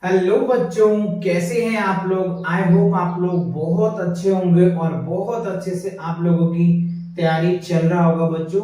Hello बच्चों, कैसे हैं आप लोग। आई होप आप लोग बहुत अच्छे होंगे और बहुत अच्छे से आप लोगों की तैयारी चल रहा होगा बच्चों।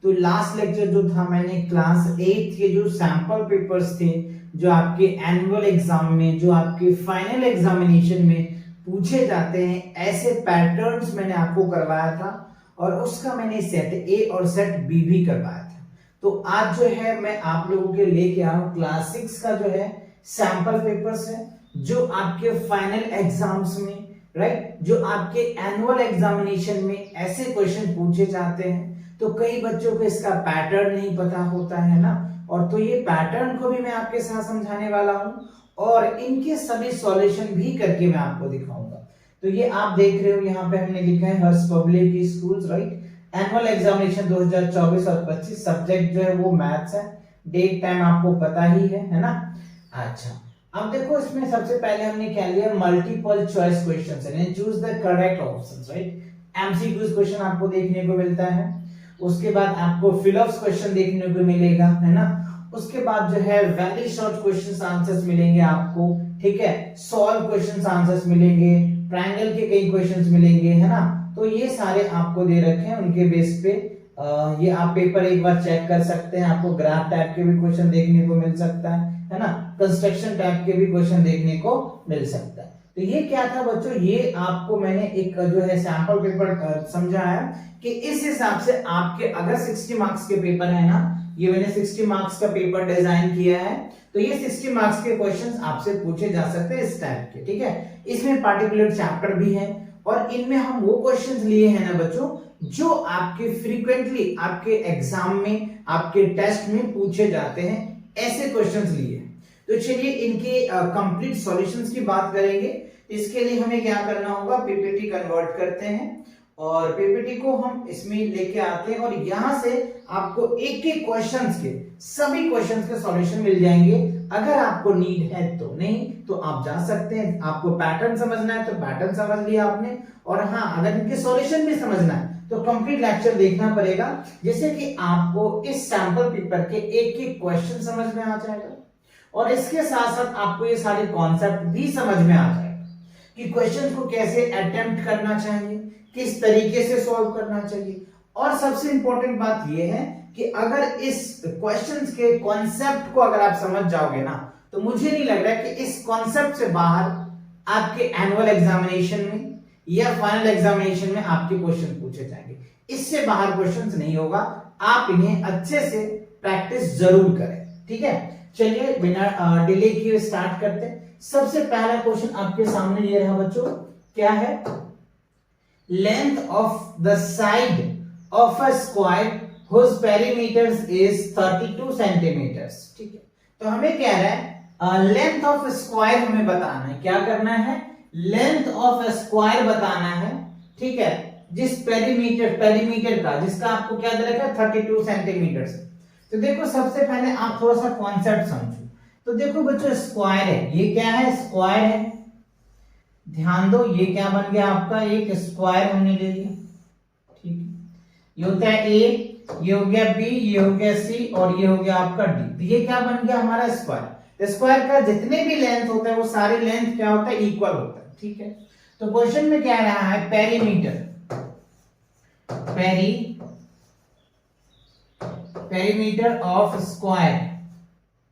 तो लास्ट लेक्चर जो था मैंने क्लास 8 के जो सैंपल पेपर्स थे जो आपके एनुअल एग्जाम में, जो आपके फाइनल एग्जामिनेशन में पूछे जाते हैं, ऐसे पैटर्न्स मैंने आपको करवाया था और उसका मैंने सेट ए और सेट बी भी करवाया था। तो आज जो है मैं आप लोगों के लेके आया हूं क्लास 6 का जो है सैंपल पेपर्स है जो आपके फाइनल एग्जाम्स में, राइट, जो आपके एनुअल एग्जामिनेशन में ऐसे क्वेश्चन पूछे जाते हैं। तो कई बच्चों को इसका पैटर्न नहीं पता होता है ना, और तो ये पैटर्न को भी मैं आपके साथ समझाने वाला हूं और इनके सभी सॉल्यूशन भी करके मैं आपको दिखाऊंगा। तो ये आप देख रहे हो, यहाँ पे हमने लिखा है Harsh public schools, right, annual examination 2024 और 25, सब्जेक्ट जो है वो मैथ्स है, डेट टाइम आपको पता ही है ना। अच्छा, अब देखो इसमें सबसे पहले हमने क्या लिया, मल्टीपल चॉइस क्वेश्चंस है, choose the correct options, right. MCQs question आपको देखने को मिलता है, उसके बाद आपको फिलॉप्स क्वेश्चन देखने को मिलेगा, है ना। उसके बाद जो है वेरी शॉर्ट क्वेश्चंस आंसर्स मिलेंगे आपको, ठीक है, सॉल्व क्वेश्चंस आंसर्स मिलेंगे, ट्रायंगल के कई क्वेश्चंस मिलेंगे, है ना। तो ये सारे आपको दे रखे हैं, उनके बेस पे ये आप पेपर एक बार चेक कर सकते हैं। आपको ग्राफ टाइप के भी क्वेश्चन देखने को मिल सकता है ना, कंस्ट्रक्शन टाइप के भी क्वेश्चन देखने को मिल सकता है। तो ये क्या था बच्चों, ये आपको मैंने एक जो है सैंपल पेपर समझाया कि इस हिसाब से आपके अगर 60 मार्क्स के पेपर है ना, ये मैंने 60 मार्क्स का पेपर डिजाइन किया है, तो ये 60 मार्क्स के क्वेश्चंस आपसे पूछे जा सकते हैं इस टाइप के, ठीक है। इसमें पार्टिकुलर चैप्टर भी है और इनमें हम वो क्वेश्चंस लिए हैं ना बच्चों जो आपके फ्रीक्वेंटली आपके एग्जाम में, आपके टेस्ट में पूछे जाते हैं, ऐसे क्वेश्चंस लिए हैं। तो चलिए इनके कंप्लीट सॉल्यूशंस की बात करेंगे। इसके लिए हमें क्या करना होगा, पीपीटी कन्वर्ट करते हैं और पीपीटी को हम इसमें लेके आते हैं और यहां से आपको एक एक क्वेश्चंस के, सभी क्वेश्चंस के सॉल्यूशन मिल जाएंगे। अगर आपको नीड है तो, नहीं तो आप जा सकते हैं। आपको पैटर्न समझना है तो पैटर्न समझ लिया आपने, और हाँ अगर इनके सॉल्यूशन भी समझना है तो कंप्लीट लेक्चर देखना पड़ेगा, जिससे कि आपको इस सैंपल पेपर के एक एक क्वेश्चन समझ में आ जाएगा और इसके साथ साथ आपको ये सारे कॉन्सेप्ट भी समझ में आ जाएगा कि क्वेश्चन को कैसे अटेम्प्ट करना चाहिए, किस तरीके से सॉल्व करना चाहिए। और सबसे इंपॉर्टेंट बात यह है कि अगर इस क्वेश्चंस के कॉन्सेप्ट को अगर आप समझ जाओगे ना, तो मुझे नहीं लग रहा है कि इस कॉन्सेप्ट से बाहर आपके एनुअल एग्जामिनेशन में या फाइनल एग्जामिनेशन में आपके क्वेश्चन पूछे जाएंगे। इससे बाहर क्वेश्चंस नहीं होगा, आप इन्हें अच्छे से प्रैक्टिस जरूर करें, ठीक है। चलिए बिना डिले किए स्टार्ट करते हैं। सबसे पहला क्वेश्चन आपके सामने ये रहा बच्चों, क्या है, length of the side of a square whose perimeters is 32 centimetres, ठीक है। तो हमें कह रहा है लेंथ ऑफ स्क्वायर हमें बताना है, क्या करना है, लेंथ ऑफ स्क्वायर बताना है, ठीक है, जिस पेरीमीटर का, जिसका आपको क्या दे रखा है 32 सेंटीमीटर से। तो देखो सबसे पहले आप थोड़ा सा कॉन्सेप्ट समझो। तो देखो बच्चों स्क्वायर है, ये क्या है, स्क्वायर है, ध्यान दो, ये क्या बन गया आपका, एक स्क्वायर हमने ले लिया, ठीक है। ये होता है ए, ये हो गया बी, ये हो गया सी और ये हो गया आपका डी। तो ये क्या बन गया हमारा स्क्वायर। स्क्वायर का जितने भी लेंथ होता है वो सारे लेंथ क्या होता है, इक्वल होता है, ठीक है। तो क्वेश्चन में क्या रहा है, पेरीमीटर, पेरीमीटर ऑफ स्क्वायर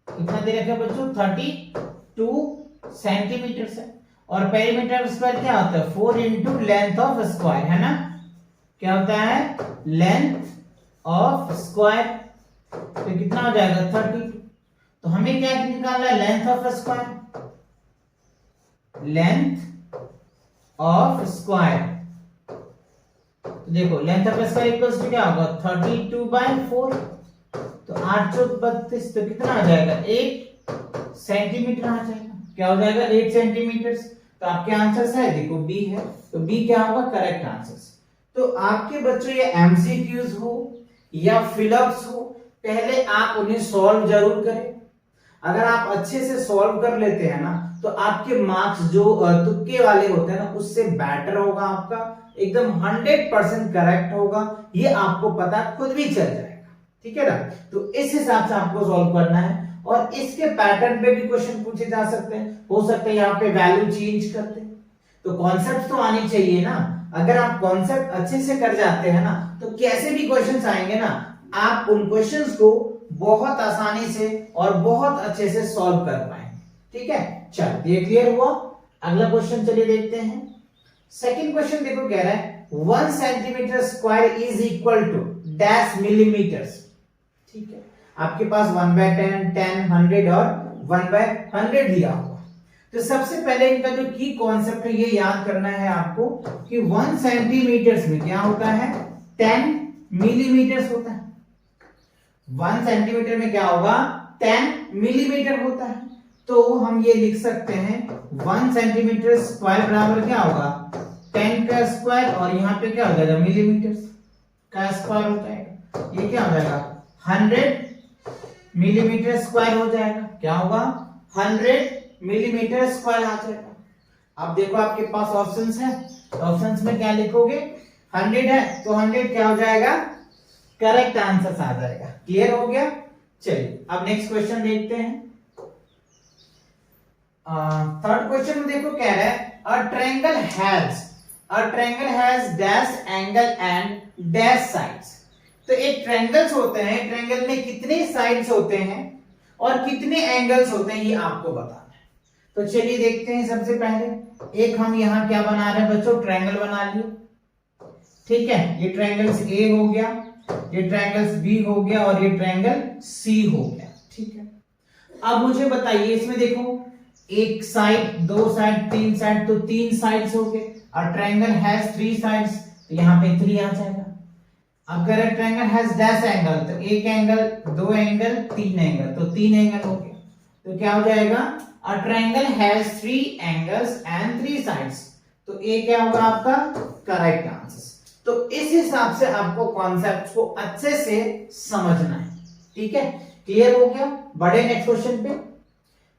कितना दे रखा है बच्चों, 32 सेंटीमीटर से। और पेरीमीटर स्क्वायर क्या होता है, 4 इंटू लेंथ ऑफ स्क्वायर, है ना। क्या होता है, लेंथ ऑफ स्क्वायर, तो कितना हो जाएगा 30। तो हमें क्या निकालना है, length of square, length of square. तो देखो length of square equals to क्या होगा, 32/4, तो 8 चौक 32, तो कितना आ जाएगा, 8 सेंटीमीटर आ जाएगा। क्या हो जाएगा, 8 सेंटीमीटर। तो आपके आंसर है, देखो बी है, तो बी क्या होगा, करेक्ट आंसर। तो आपके बच्चों ये एमसीक्यूज हो या फिलअप्स हो, पहले आप उन्हें सॉल्व जरूर करें। अगर आप अच्छे से सॉल्व कर लेते हैं ना, तो आपके मार्क्स जो तुक्के वाले होते हैं ना, उससे बेटर होगा, आपका एकदम 100% करेक्ट होगा, ये आपको पता खुद भी चल जाएगा, ठीक है ना। तो इस हिसाब से आपको सॉल्व करना है और इसके पैटर्न पे भी क्वेश्चन पूछे जा सकते हैं, हो सकता है यहाँ पे वैल्यू चेंज करते हैं। तो कॉन्सेप्ट तो आनी चाहिए ना, अगर आप कॉन्सेप्ट अच्छे से कर जाते हैं ना तो कैसे भी क्वेश्चंस आएंगे ना, आप उन क्वेश्चंस को बहुत आसानी से और बहुत अच्छे से सॉल्व कर पाएंगे। ठीक है, चलो ये क्लियर हुआ। अगला क्वेश्चन चलिए देखते हैं। सेकंड क्वेश्चन देखो, कह रहा है 1 centimetre square is equal to dash millimetres. ठीक है, आपके पास 1/10, 10, 100 और 1/100 दिया हुआ। तो सबसे पहले इनका जो की कॉन्सेप्ट है ये याद करना है आपको कि 1 सेंटीमीटर्स में क्या होता है, 10 मिलीमीटर्स होता है। 1 सेंटीमीटर में क्या होगा, 10 मिलीमीटर होता है। तो हम ये लिख सकते हैं 1 सेंटीमीटर स्क्वायर बराबर क्या होगा, 10 का स्क्वायर, और यहाँ पे क्या हो जाएगा, मिलीमीटर का स्क्वायर हो जाएगा। ये क्या हो जाएगा, 100 मिलीमीटर स्क्वायर हो जाएगा। क्या होगा, 100 मिलीमीटर स्क्वायर आ जाएगा। अब देखो आपके पास ऑप्शंस है, ऑप्शंस में क्या लिखोगे, 100 है तो 100 क्या हो जाएगा, करेक्ट आंसर आ जाएगा। क्लियर हो गया। चलिए अब नेक्स्ट क्वेश्चन देखते हैं। थर्ड क्वेश्चन में देखो क्या है, a triangle has dash angle and dash sides. तो एक ट्रायंगल्स होते हैं, ट्रायंगल में कितने साइड्स होते हैं और कितने एंगल्स होते हैं ये आपको बताना है। तो चलिए देखते हैं। सबसे पहले एक हम यहाँ क्या बना रहे हैं बच्चों, ट्रायंगल बना लिए। ठीक है, ये ट्रायंगल्स ए हो गया, ये ट्रायंगल्स बी हो गया और ये ट्रायंगल सी हो गया। ठीक है, अब मुझे बताइए इसमें देखो, एक साइड, दो साइड, तीन साइड, तो 3 साइड्स हो गए। और ट्रायंगल हैज 3 साइड्स, तो यहाँ पे 3 आ जाएगा। अगर ट्रायंगल हैज डैश एंगल, तो एक एंगल, दो एंगल, 3 एंगल, तो 3 एंगल हो गया। तो क्या हो जाएगा, a triangle has 3 angles and 3 sides. तो ए क्या होगा आपका करेक्ट आंसर। तो इस हिसाब से आपको कॉन्सेप्ट को अच्छे से समझना है। ठीक है, क्लियर हो गया। बढ़े नेक्स्ट क्वेश्चन पे।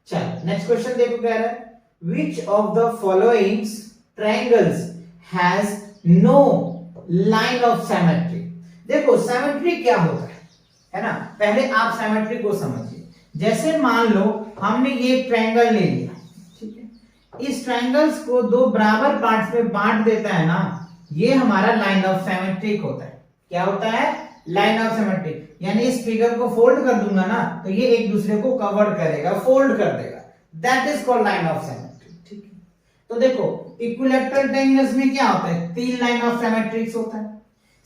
चलो नेक्स्ट क्वेश्चन देखो, कह रहा है which of the following triangles has no line of symmetry. देखो सिमेट्री क्या होता है ना, पहले आप सिमेट्री को समझिए। जैसे मान लो हमने ये ट्रायंगल ले लिया, ठीक है, इस ट्रायंगल्स को 2 बराबर पार्ट्स में बांट देता है ना, ये हमारा लाइन ऑफ सिमेट्रिक होता है। क्या होता है, लाइन ऑफ सिमेट्रिक। यानी इस फिगर को फोल्ड कर दूंगा ना तो ये एक दूसरे को कवर करेगा, फोल्ड कर देगा, that is called line of symmetry. ठीक है, तो देखो इक्विलैटरल ट्रायंगल्स में क्या होता है, 3 लाइन ऑफ सिमेट्रिक्स होता है।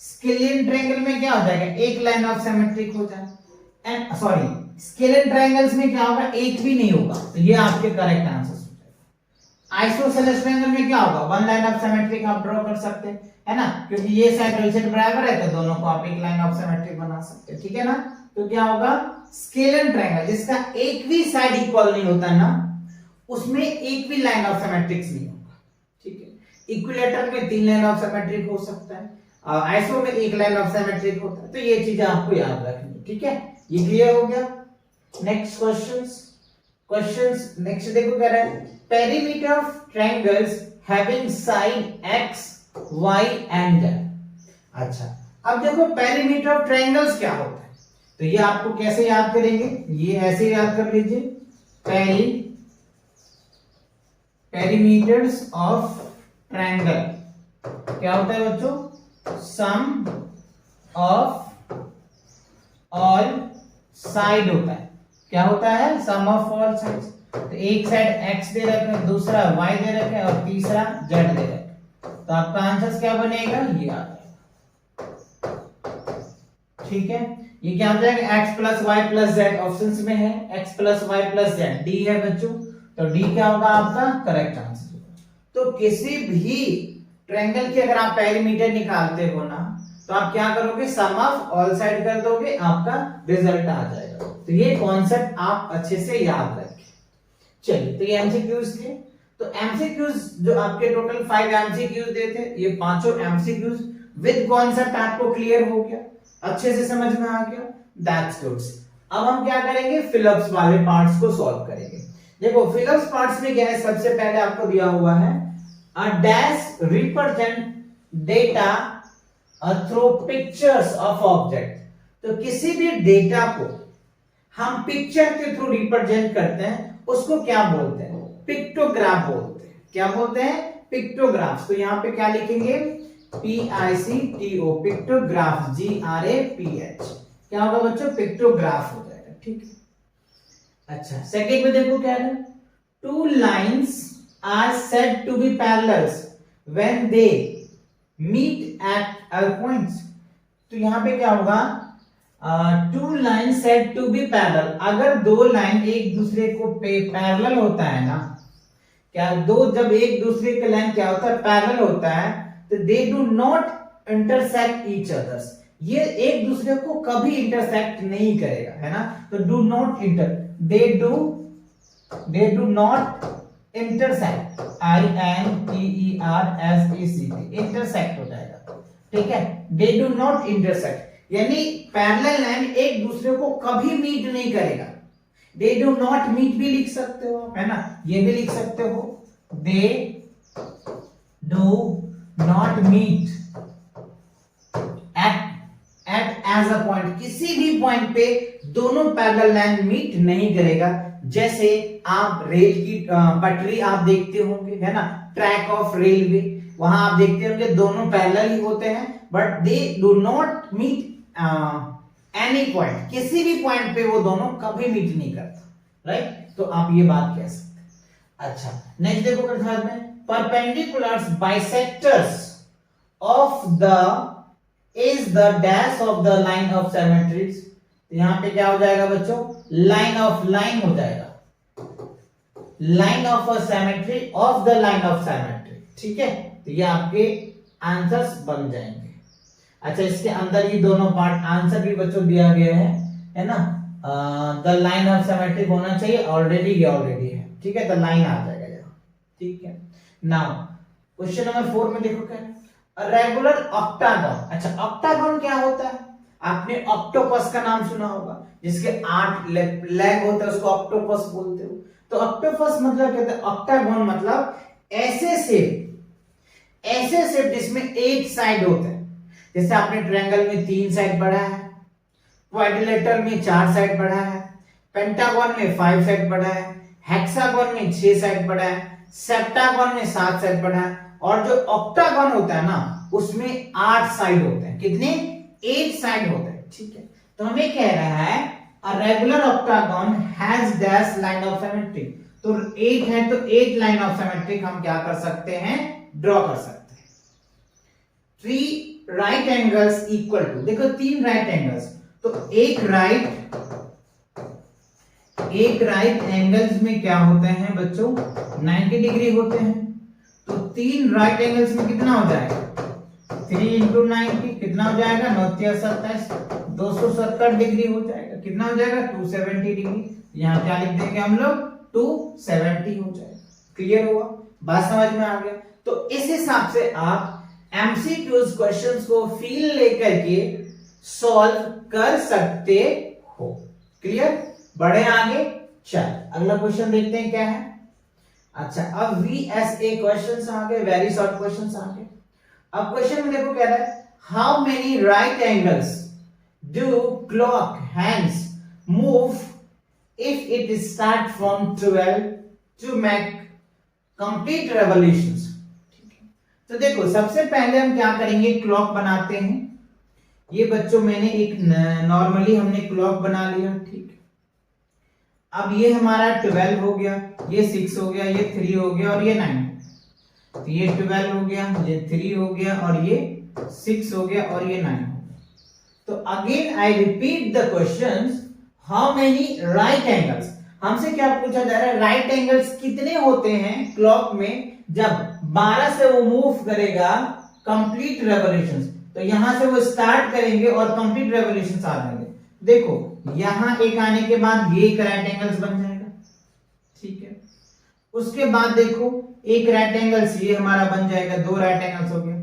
स्केलियन ट्रायंगल में क्या हो जाएगा, 1 लाइन ऑफ सिमेट्रिक हो जाएगा। एंड सॉरी, स्केलियन ट्रायंगल्स में क्या होगा, एक भी नहीं होगा। तो ये आपके करेक्ट आंसर हो जाएगा। आइसोसेलेस ट्रायंगल में क्या होगा, 1 लाइन ऑफ सिमेट्रिक आप ड्रॉ कर सकते हैं, है ना, क्योंकि ये साइड और साइड बराबर है तो दोनों को आप एक लाइन ऑफ सिमेट्रिक बना सकते हैं। ठीक है ना, तो क्या होगा, स्केलियन ट्रायंगल जिसका एक भी साइड इक्वल नहीं होता ना, उसमें एक भी लाइन ऑफ सिमेट्रिक्स नहीं होगा। ठीक है, इक्विलैटरल में 3 लाइन ऑफ सिमेट्रिक हो सकता है, आइसो में 1 लाइन ऑफ सिमेट्रिक होता है। तो ये चीजें आपको याद रखनी। ठीक है, ये क्लियर हो गया। नेक्स्ट क्वेश्चंस नेक्स्ट देखो, कह रहा है perimeter of triangles having side x y and z। अच्छा, अब देखो पेरीमीटर ऑफ ट्रायंगल्स क्या होता है, तो ये आपको कैसे याद करेंगे, ये ऐसे याद कर लीजिए, पेरीमीटर्स ऑफ ट्रायंगल क्या होता है बच्चों, सम ऑफ ऑल साइड होता है। क्या होता है, सम ऑफ ऑल साइड्स। तो एक साइड x दे रखा है, दूसरा y दे रखा है और तीसरा z दे रखा है। तो आपका आंसर क्या बनेगा, ये आ जाएगा। ठीक है, ये क्या हो जाएगा, x plus y plus z options में है, x plus y plus z, D है बच्चों। तो डी क्या होगा आपका करेक्ट आंसर। तो किसी भी ट्रायंगल की अगर आप पेरीमीटर निकालते हो ना, तो आप क्या करोगे, सम ऑफ ऑल साइड कर दोगे, आपका रिजल्ट आ जाएगा। तो ये कॉन्सेप्ट आप अच्छे से याद रखें। चलिए, तो ये एमसीक्यूज थे। तो एमसीक्यूज जो आपके टोटल 5 एमसीक्यूज देते, ये पांचों एमसीक्यूज विद कॉन्सेप्ट आपको क्लियर हो गया, अच्छे से समझ में आ गया, दैट्स गुड। अब हम क्या करेंगे, फिलअप्स वाले पार्ट्स को सॉल्व करेंगे। देखो फिलअप्स पार्ट्स में क्या है, सबसे पहले आपको दिया हुआ है a dash represent data through pictures of object. तो किसी भी डेटा को हम पिक्चर के थ्रू रिप्रेजेंट करते हैं उसको क्या बोलते हैं? पिक्टोग्राफ बोलते हैं। क्या बोलते हैं? पिक्टोग्राफ। तो यहाँ पे क्या लिखेंगे? PICTO, pictograph, GRAPH। क्या होगा बच्चों? पिक्टोग्राफ हो जाएगा। ठीक है। अच्छा, सेकंड में देखो क्या है, two lines are said to be parallels when they meet at a points. तो यहां पे क्या होगा? Two line said to be parallel, अगर दो लाइन एक दूसरे को पैरेलल होता है ना, क्या दो जब एक दूसरे के लाइन क्या होता है? पैरेलल होता है, तो दे do not intersect each others, ये एक दूसरे को कभी इंटरसेक्ट नहीं करेगा, है ना। तो do not inter, they do not intersect, INTERSECT, intersect हो जाएगा। ठीक है, दे डू नॉट इंटरसेक्ट यानी पैरेलल लाइन एक दूसरे को कभी मीट नहीं करेगा। दे डू नॉट मीट भी लिख सकते हो, है ना, ये भी लिख सकते हो, they do not meet at as a point, किसी भी पॉइंट पे दोनों पैरेलल लाइन मीट नहीं करेगा। जैसे आप रेल की पटरी आप देखते होंगे, है ना, ट्रैक ऑफ रेलवे, वहां आप देखते होंगे दोनों पैरेलल ही होते हैं, but they do not meet any point, किसी भी पॉइंट पे वो दोनों कभी मीट नहीं करता, राइट। तो आप ये बात कह सकते हैं। अच्छा, नेक्स्ट देखो अर्थात में, perpendiculars bisectors of the is the dash of the line of symmetries. यहां पे क्या हो जाएगा बच्चों? लाइन ऑफ लाइन हो जाएगा, line of a symmetry of the line of symmetry. ठीक है, तो ये आपके आंसर्स बन जाएंगे। अच्छा, इसके अंदर ये दोनों पार्ट आंसर भी बच्चों दिया गया है ना। द लाइन ऑफ सिमेट्रिक होना चाहिए, ऑलरेडी है। ठीक है, द लाइन आ जाएगा यहाँ। ठीक है, नाउ क्वेश्चन नंबर 4 में देखो क्या है, रेगुलर ऑक्टागन। अच्छा, ऑक्टागन क्या होता है? आपने ऑक्टोपस का नाम सुना होगा, जिसके 8 लेग होते हैं, उसको ऑक्टोपस बोलते हो। तो ऑक्टोपस मतलब क्या होता है? ऑक्टागन मतलब ऐसे शेप जिसमें 8 साइड होते हैं। जैसे आपने ट्रायंगल में 3 साइड पढ़ा है, क्वाड्रिलेटरल में 4 साइड पढ़ा है, पेंटागन में 5 साइड पढ़ा है, हेक्सागन में 6 साइड पढ़ा है, सेप्टागन में 7 साइड पढ़ा है, और जो ऑक्टागन होता है ना, उसमें 8 साइड होते हैं। कितने? 8 साइड होते हैं। ठीक है, तो हमें कह रहा है a regular octagon has dash line of symmetry. तो 8 है, तो 8 लाइन ऑफ सिमेट्रिक हम क्या कर सकते हैं? ड्रॉ कर सकते हैं। 3 राइट एंगल्स इक्वल टू, देखो 3 राइट एंगल्स, तो एक राइट एंगल्स में क्या होते हैं बच्चों? 90 डिग्री होते हैं। तो 3 राइट एंगल्स में कितना हो जाएगा? 3 इंटू 90 कितना हो जाएगा? 927, 270 डिग्री हो जाएगा। कितना हो जाएगा? 270 डिग्री। यहाँ क्या लिख देंगे हम लोग? 270 हो जाएगा। क्लियर हुआ? बात समझ में आ गया? तो इस हिसाब से आप एमसीक्यूज क्वेश्चंस को फील लेकर के सॉल्व कर सकते हो। क्लियर? बढ़े आगे। चल अगला क्वेश्चन देखते हैं क्या है। अच्छा, अब VSA क्वेश्चंस आ गए, वेरी शॉर्ट क्वेश्चंस आ गए। अब क्वेश्चन में देखो कह रहा है, how many right angles do clock hands move if it start from 12 to make complete revolutions. तो देखो, सबसे पहले हम क्या करेंगे? क्लॉक बनाते हैं। ये बच्चों मैंने एक नॉर्मली हमने क्लॉक बना लिया। ठीक है, अब ये हमारा 12 हो गया, ये 6 हो गया, ये 3 हो गया और ये 9। तो ये 12 हो गया, ये 3 हो गया और ये 6 हो गया और ये 9 हो गया। तो again I repeat the questions, how many right angles. हमसे क्या पूछा जा रहा है? राइट एंगल्स कितने होते हैं क्लॉक में जब 12 से वो मूव करेगा कंप्लीट रेवोल्यूशंस। तो यहां से वो स्टार्ट करेंगे और कंप्लीट रेवोल्यूशंस आ जाएंगे। देखो, यहां एक आने के बाद ये एक राइट एंगल्स बन जाएगा। ठीक है, उसके बाद देखो एक राइट एंगल्स ये हमारा बन जाएगा, 2 राइट एंगल्स हो गया,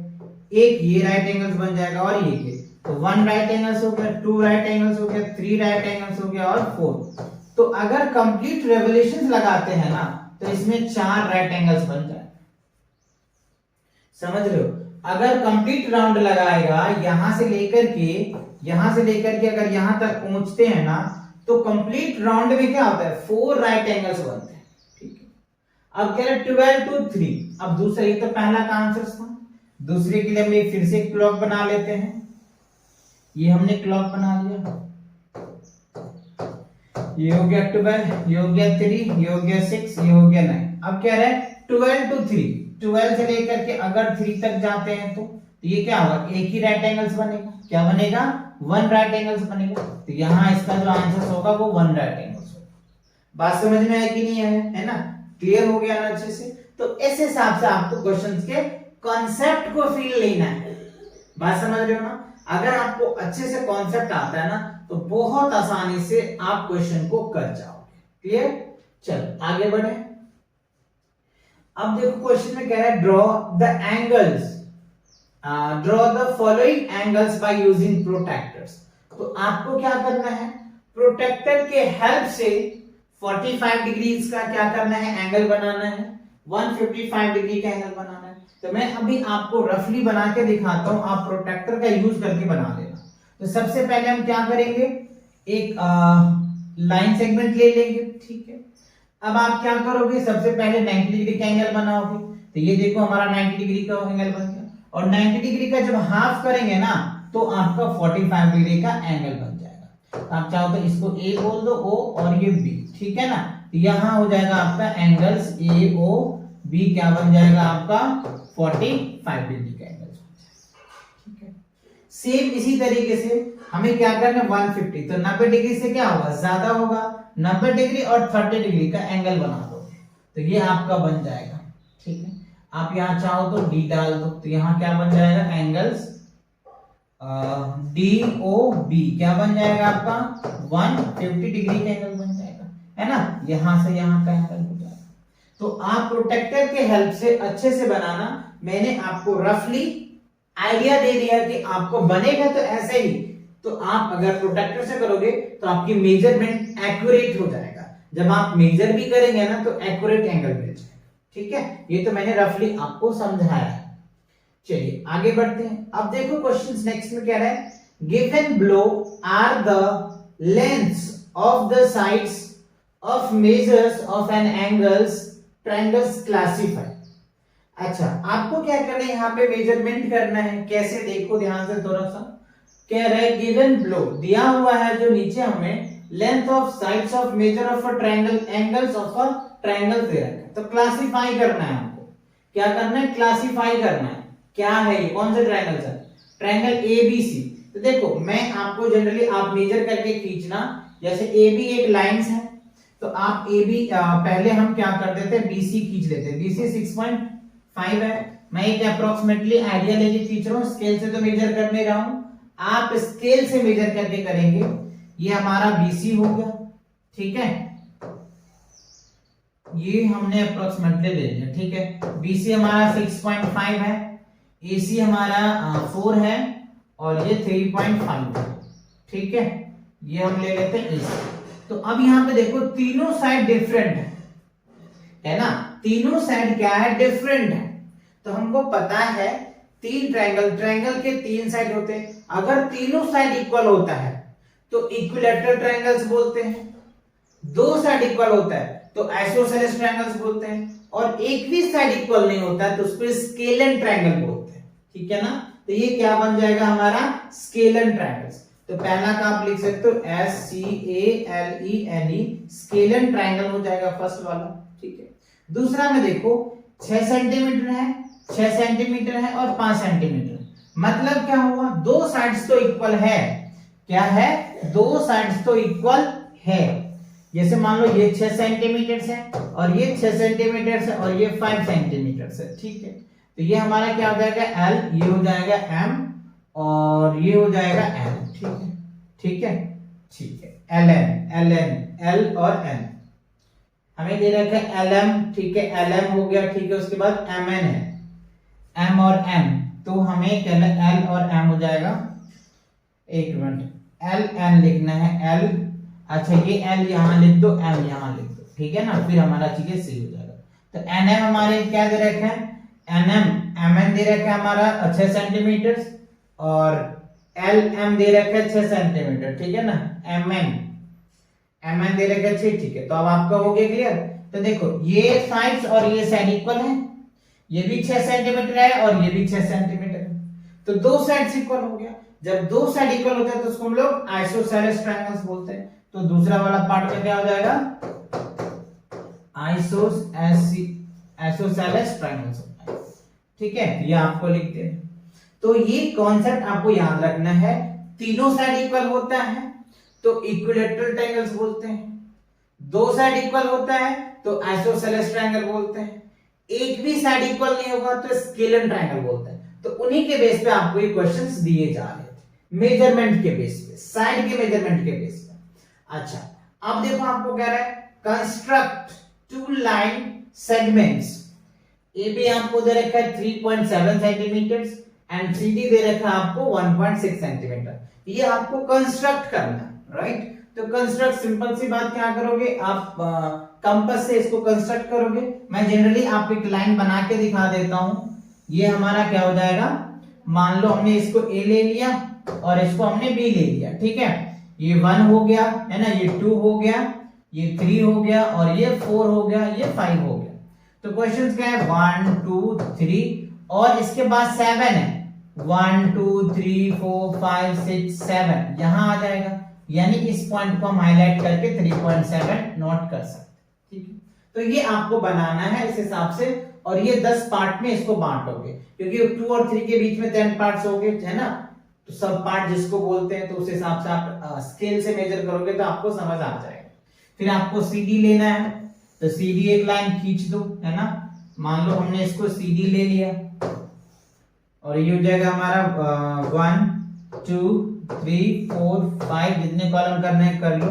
एक ये राइट एंगल्स बन जाएगा और ये तो 1 राइट एंगल्स हो गया, 2 राइट एंगल्स हो गया, 3 राइट एंगल्स हो गया और 4। तो अगर कंप्लीट रेवोल्यूशंस लगाते हैं ना, तो इसमें 4 राइट एंगल्स बन जाए। समझ रहे हो? अगर कंप्लीट राउंड लगाएगा यहां से लेकर के अगर यहां तक पहुंचते हैं ना, तो कंप्लीट राउंड में क्या होता है, 4 राइट एंगल्स बनते हैं, ठीक है। अब कह रहे 12 to 3। अब दूसरा, ये तो पहला का आंसर था, दूसरे के लिए हम ये फिर से क्लॉक बना लेते हैं। ये हमने क्लॉक बना लिया, ये हो गया 12, ये हो गया 3, ये हो गया 6, ये हो गया 9। अब कह रहे हैं 12 to 3, 12 से लेकर के अगर 3 तक जाते हैं तो ये क्या होगा, एक ही राइट एंगल्स बनेगा। क्या बनेगा, 1 राइट एंगल्स बनेगा। तो यहाँ इसका जो आंसर होगा वो 1 राइट एंगल्स होगा। बात समझ में है कि नहीं है ना, क्लियर हो गया ना अच्छे से। तो इस हिसाब से आपको क्वेश्चंस के कॉन्सेप्ट को फील लेना है। बात समझ रहे हो ना। अगर आपको अच्छे से कॉन्सेप्ट आता है ना तो बहुत आसानी से आप क्वेश्चन को कर जाओगे। क्लियर, चलो आगे बढ़े। अब देखो क्वेश्चन में कह रहा है draw the angles, draw the following angles by using protractors. तो आपको क्या करना है, प्रोट्रैक्टर के हेल्प से 45 डिग्रीज का क्या करना है, एंगल बनाना है, 155 डिग्री का एंगल बनाना है। तो मैं अभी आपको रफली बना के दिखाता हूं, आप प्रोट्रैक्टर का यूज करके बना लेना। तो सबसे पहले हम क्या करेंगे, एक लाइन सेगमेंट ले लेंगे, ठीक है। अब आप क्या करोगे, सबसे पहले 90 डिग्री का एंगल बनाओगे। तो ये देखो हमारा 90 डिग्री का एंगल बन गया, और 90 डिग्री का जब हाफ करेंगे ना तो आपका 45 डिग्री का एंगल बन जाएगा। तो आप चाहो तो इसको ए बोल दो, ओ, और ये बी, ठीक है ना। तो यहां हो जाएगा आपका एंगल्स ए ओ बी, क्या बन जाएगा आपका 45 डिग्री का एंगल, ठीक है। सेम इसी तरीके से हमें क्या करना है 150, तो 90 डिग्री से क्या होगा, ज्यादा होगा, 90 डिग्री और 30 डिग्री का एंगल बना दो, तो ये आपका बन जाएगा, ठीक है। आप यहाँ चाहो तो डी डाल दो, तो यहाँ क्या बन जाएगा, एंगल्स डी ओ बी, क्या बन जाएगा आपका 150 डिग्री का एंगल बन जाएगा, है ना। यहां से यहां का एंगल हो जाएगा। तो आप प्रोटेक्टर के हेल्प से अच्छे से बनाना। मैंने आपको रफली आइडिया दे दिया कि आपको बनेगा तो ऐसे ही। तो आप अगर प्रोटेक्टर से करोगे तो आपकी मेजरमेंट एक्यूरेट हो जाएगा। जब आप मेजर भी करेंगे ना तो एक्यूरेट एंगल मिल जाएगा, ठीक है। ये तो मैंने रफली आपको समझाया है। चलिए आगे बढ़ते हैं। अब देखो क्वेश्चन नेक्स्ट में क्या है, given below are the lengths of the sides of measures of an angles triangles classify. अच्छा, आपको क्या करना है, यहाँ पे मेजरमेंट करना है। कैसे, देखो ध्यान से थोड़ा सा। कह रहे हैं गिवन बिलो, दिया हुआ है जो नीचे हमें length of sides of measure of a triangle, angles of a triangle दे रखा है। तो क्लासिफाई करना है हमको। क्या करना है, क्लासिफाई करना है। क्या है ये, कौन से ट्रायंगल है, ट्रायंगल एबीसी। तो देखो मैं आपको जनरली आप मेजर करके खींचना, जैसे एबी एक लाइंस है तो आप AB पहले हम क्या कर देते हैं, BC खींच लेते हैं। BC 6.5 है। मैं एक अप्रोक्सीमेटली आइडिया लेके खींच रहा हूँ, स्केल से तो मेजर कर नहीं रहा हूँ, आप स्केल से मेजर करके करेंगे। ये हमारा BC हो गया, ठीक है। ये हमने अप्रोक्सीमेटली ले लिया, ठीक है। BC हमारा 6.5 है, AC हमारा 4 है, और ये 3.5 है, ठीक है। ये हम ले लेते हैं AC। तो अब यहां पे देखो तीनों साइड डिफरेंट है ना, तीनों साइड क्या है, डिफरेंट है। तो हमको पता है तीन ट्रायंगल के तीन साइड होते हैं। अगर तीनों साइड इक्वल होता है तो इक्विलैटरल ट्रायंगल्स बोलते हैं, दो साइड इक्वल होता है तो आइसोसेलेस ट्रायंगल्स बोलते हैं, और एक भी साइड इक्वल नहीं होता है तो उसको स्केलन ट्रायंगल बोलते हैं, ठीक है ना। तो ये क्या बन जाएगा हमारा, स्केलन ट्रायंगल्स। तो पहला का आप लिख सकते हो SCALENE, स्केलन ट्रायंगल हो जाएगा फर्स्ट वाला, ठीक है। दूसरा में देखो 6 सेंटीमीटर है, 6 सेंटीमीटर है और 5 सेंटीमीटर। मतलब क्या हुआ, दो साइड्स तो इक्वल है। क्या है, दो साइड्स तो इक्वल है। जैसे मान लो ये 6 सेंटीमीटर है और ये 6 सेंटीमीटर है और ये 5 सेंटीमीटर है, ठीक है। तो ये हमारा क्या हो जाएगा L, ये हो जाएगा M, और ये हो जाएगा L, ठीक है, ठीक है, ठीक है। L और N हमें दे रखा है LM, ठीक है, LM हो गया, ठीक है। उसके बाद MN है, M और M, तो हमें कहना L और M हो जाएगा। एक मिनट, LN लिखना है, L, अच्छा ये L यहां लिख दो, M यहां लिख दो, ठीक है ना, फिर हमारा चीजें सही हो जाएगा। तो NM हमारे क्या दे रखा है, MN दे रखा है हमारा 6 सेंटीमीटर, और LM दे रखा है 6 सेंटीमीटर, ठीक है ना। MN एमएन दे रखा है 6, ठीक है। तो अब आपका हो गया क्लियर। तो देखो ये साइड्स और ये साइड इक्वल है, ये भी 6 सेंटीमीटर है और ये भी 6 सेंटीमीटर है, तो दो साइड्स इक्वल हो गया। जब दो साइड इक्वल होता है तो उसको हम लोग आइसोसेलेस ट्रायंगल्स बोलते हैं। तो दूसरा वाला पार्ट में क्या हो जाएगा, आइसोसेलेस ट्रायंगल्स होता है, ठीक है। ये आपको लिखते हैं। तो ये कॉन्सेप्ट आपको याद रखना है, तीनों साइड इक्वल होता है तो इक्विलैटरल ट्रायंगल्स बोलते हैं, दो साइड इक्वल होता है तो आइसोसेलेस ट्रायंगल बोलते हैं, एक भी साइड इक्वल नहीं होगा तो स्केलर ट्रायंगल बोलते हैं। तो उन्हीं के बेस पे आपको ये क्वेश्चंस दिए जा रहे थे, मेजरमेंट के बेस पे, साइड के मेजरमेंट के बेस पे। अच्छा, अब देखो आपको कह रहा है construct two line segments. A B आपको दे रखा है 3.7 सेंटीमीटर एंड सी डी दे रखा है आपको 1.6 सेंटीमीटर। ये आपको कंस्ट्रक्ट करना है, राइट। तो कंस्ट्रक्ट, सिंपल सी बात, क्या करोगे आप, कंपास से इसको कंस्ट्रक्ट करोगे। मैं जनरली आपको एक लाइन बना के दिखा देता हूं। ये हमारा क्या हो जाएगा, मान लो हमने इसको ए ले लिया और इसको हमने बी ले लिया, ठीक है। ये 1 हो गया है ना, ये 2 हो गया, ये 3 हो गया और ये 4 हो गया, ये 5 हो गया। तो क्वेश्चन क्या है, 1 2 3 और इसके बाद 7 है, 1 2 3 4 5 6 7 यहां आ जाएगा, यानी इस पॉइंट को हम हाईलाइट करके 3.7 नोट कर सकते, ठीक है। तो ये आपको बनाना है इस हिसाब से, और ये 10 पार्ट में इसको बांटोगे, क्योंकि 2 और 3 के बीच में 10 पार्ट्स हो गए, है ना। तो सब पार्ट जिसको बोलते हैं, तो उस हिसाब से आप स्केल से मेजर करोगे तो आपको समझ आ जाएगा। फिर आपको सीडी लेना है, तो सीडी एक लाइन खींच दो, है ना। मान लो हमने इसको सीडी ले लिया और ये हो जाएगा हमारा 1 2 3 4 5, जितने कॉलम करने हैं कर लो,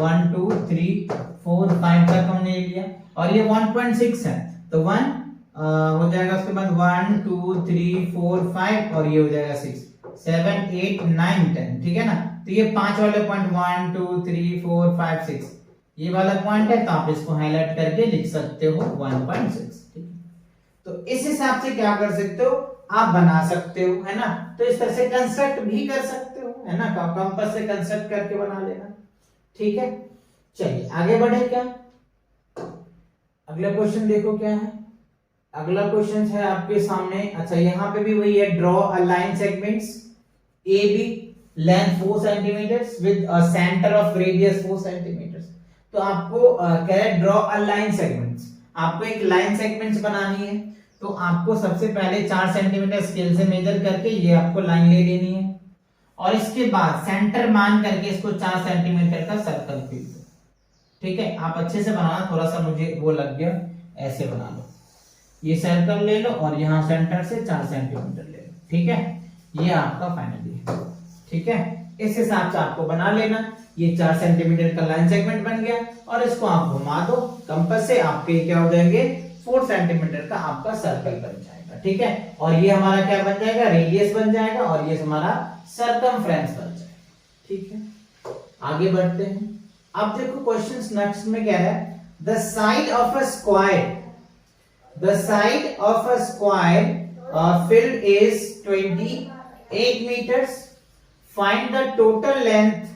1 2 3 4 5 तक हमने ले लिया। और ये 1.6 है तो 1 हो जाएगा, उसके बाद 1 2 3 4 5 और ये हो जाएगा 6 7 8 9 10, ठीक है ना। तो ये 5 वाले पॉइंट 1 2 3 4 5 6 ये वाला पॉइंट है, तो आप इसको हाईलाइट करके लिख सकते हो 1.6, ठीक है। तो इस हिसाब से क्या कर सकते हो, आप बना सकते हो, है ना। तो इस तरह से कंस्ट्रक्ट भी कर सकते हो, है ना, कंपास से कंस्ट्रक्ट करके बना लेना, ठीक है। चलिए आगे बढ़े, क्या अगला क्वेश्चन देखो क्या है। अगला क्वेश्चन है आपके सामने। अच्छा, यहाँ पे भी वही है, draw a line segments A B length 4 centimetre with a centre of radius 4 centimetre. तो आपको कह रहा है ड्रॉ अ लाइन सेगमेंट्स, आपको एक लाइन सेगमेंट्स बनानी है। तो आपको सबसे पहले 4 सेंटीमीटर स्केल से मेजर करके ये आपको लाइन ले लेनी है, और इसके बाद सेंटर मान करके इसको 4 सेंटीमीटर का सर्कल खींच दो, ठीक है। आप अच्छे से बनाना, थोड़ा सा मुझे वो लग गया, ऐसे बना लो, ये सर्कल ले लो और यहाँ सेंटर से 4 सेंटीमीटर ले लो, ठीक है। ये आपका फाइनली है, ठीक है। इस हिसाब से आपको बना लेना। ये 4 सेंटीमीटर का लाइन सेगमेंट बन गया, और इसको आप घुमा दो कंपास से, आपके क्या हो जाएंगे, 4 सेंटीमीटर का आपका सर्कल बन जाएगा, ठीक है। और ये हमारा क्या बन जाएगा, रेडियस बन जाएगा, और ये हमारा सर्कमफ्रेंस बन जाएगा, ठीक है। आगे बढ़ते हैं। अब देखो क्वेश्चंस नेक्स्ट में क्या है, the side of a square, the side of a square filled is 28 meters. Find the total length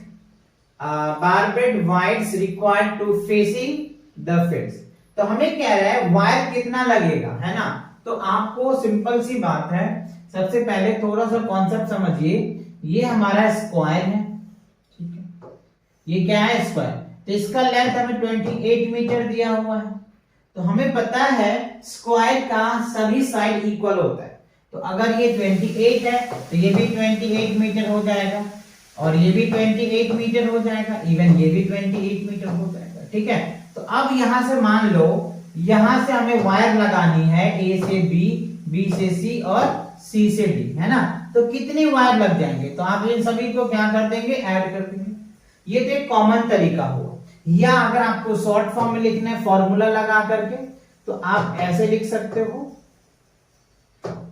barbed wires required to facing the fields. तो हमें क्या है, वायर कितना लगेगा, है ना। तो आपको सिंपल सी बात है, सबसे पहले थोड़ा सा कॉन्सेप्ट समझिए। ये हमारा स्क्वायर है, ठीक है। ये क्या है, स्क्वायर। तो इसका लेंथ हमें 28 मीटर दिया हुआ है। तो हमें पता है स्क्वायर का सभी साइड इक्वल होता है। तो अगर ये 28 है तो ये भी 28 मीटर हो जाएगा, और ये भी 28 मीटर हो जाएगा, इवन ये भी 28 मीटर हो जाएगा, ठीक है। तो अब यहां से मान लो, यहां से हमें वायर लगानी है ए से बी, बी से सी और सी से डी, है ना। तो कितने वायर लग जाएंगे, तो आप इन सभी को क्या कर देंगे, ऐड कर देंगे। ये तो एक कॉमन तरीका हुआ। या अगर आपको शॉर्ट फॉर्म में लिखना है फॉर्मूला लगा करके, तो आप ऐसे लिख सकते हो,